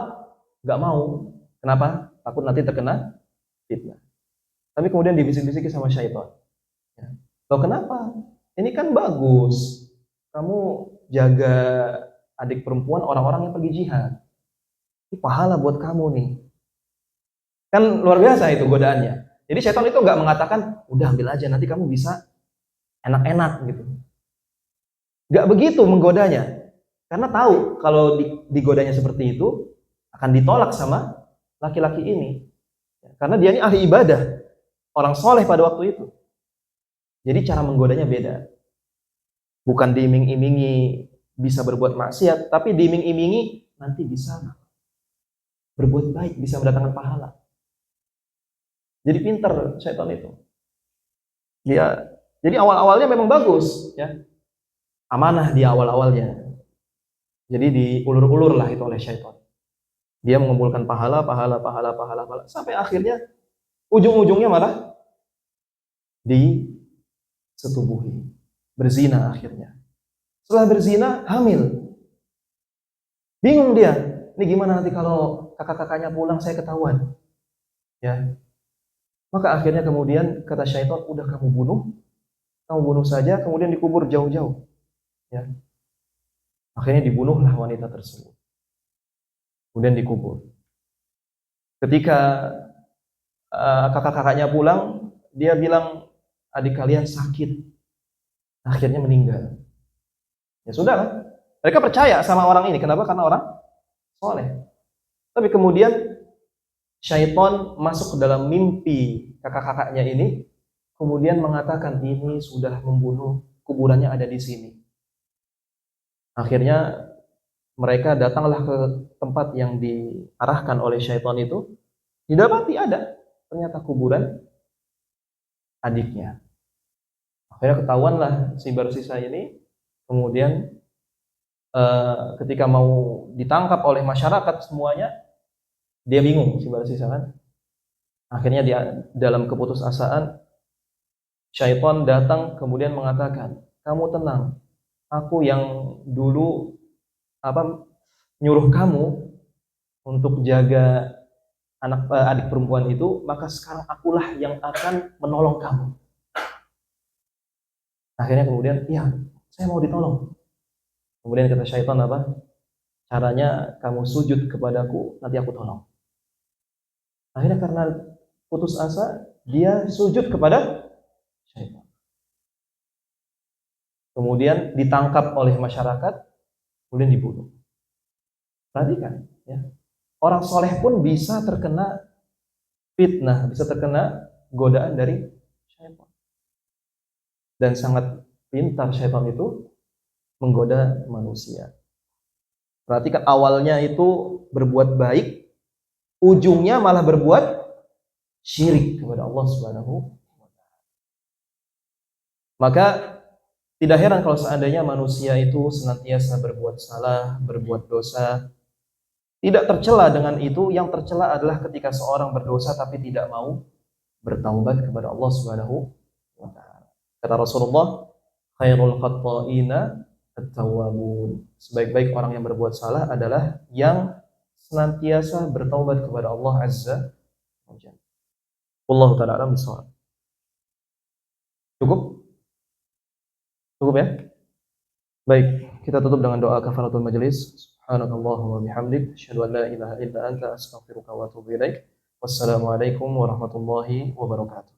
nggak mau. Kenapa? Takut nanti terkena fitnah. Tapi kemudian dibisik-bisiki sama syaitan. Ya. Loh kenapa? Ini kan bagus. Kamu jaga adik perempuan orang-orang yang pergi jihad. Ini pahala buat kamu nih. Kan luar biasa itu godaannya. Jadi syaitan itu nggak mengatakan, udah ambil aja, nanti kamu bisa enak-enak gitu. Nggak begitu menggodanya. Karena tahu kalau digodanya seperti itu, akan ditolak sama laki-laki ini. Karena dia ini ahli ibadah. Orang soleh pada waktu itu. Jadi cara menggodanya beda. Bukan diiming-imingi bisa berbuat maksiat, tapi diiming-imingi nanti bisa berbuat baik, bisa mendatangkan pahala. Jadi pintar syaitan itu. Jadi awal-awalnya memang bagus, ya. Amanah di awal-awalnya. Jadi diulur-ulur lah itu oleh syaitan. Dia mengumpulkan pahala sampai akhirnya ujung-ujungnya malah disetubuhi, berzina akhirnya. Setelah berzina, hamil. Bingung dia, ini gimana nanti kalau kakak-kakaknya pulang saya ketahuan. Ya. Maka akhirnya kemudian kata syaitan, udah kamu bunuh saja, kemudian dikubur jauh-jauh. Ya. Akhirnya dibunuhlah wanita tersebut. Kemudian dikubur. Ketika kakak-kakaknya pulang, dia bilang adik kalian sakit. Akhirnya meninggal. Ya sudah lah. Mereka percaya sama orang ini. Kenapa? Karena orang soleh. Tapi kemudian syaitan masuk ke dalam mimpi kakak-kakaknya ini, kemudian mengatakan ini sudah membunuh, kuburannya ada di sini. Akhirnya mereka datanglah ke tempat yang diarahkan oleh syaitan itu, didapati ada ternyata kuburan adiknya. Akhirnya ketahuanlah si bersisa ini, kemudian ketika mau ditangkap oleh masyarakat semuanya, dia bingung si sisa kan. Akhirnya dia dalam keputusasaan, syaitan datang kemudian mengatakan, kamu tenang, aku yang dulu nyuruh kamu untuk jaga adik perempuan itu, maka sekarang akulah yang akan menolong kamu. Akhirnya kemudian, iya, saya mau ditolong. Kemudian kata syaitan apa? Caranya kamu sujud kepadaku, nanti aku tolong. Akhirnya karena putus asa, dia sujud kepada syaitan. Kemudian ditangkap oleh masyarakat, kemudian dibunuh. Perhatikan, ya. Orang soleh pun bisa terkena fitnah, bisa terkena godaan dari syaitan. Dan sangat pintar syaitan itu menggoda manusia. Perhatikan, awalnya itu berbuat baik, ujungnya malah berbuat syirik kepada Allah Subhanahu wa taala. Maka tidak heran kalau seandainya manusia itu senantiasa berbuat salah, berbuat dosa, tidak tercela dengan itu. Yang tercela adalah ketika seorang berdosa tapi tidak mau bertaubat kepada Allah Subhanahu wa taala. Kata Rasulullah, khairul khatta'ina at-tawwabun. Sebaik-baik orang yang berbuat salah adalah yang senantiasa bertaubat kepada Allah Azza wa Jalla. Wallahu ta'ala a'lam bishawab. Cukup? Cukup ya? Baik, kita tutup dengan doa kafaratul majelis. Subhanakallahumma wa bihamdik, asyhadu an la ilaha illa anta, astaghfiruka wa atubu ilaik. Wassalamualaikum warahmatullahi wabarakatuh.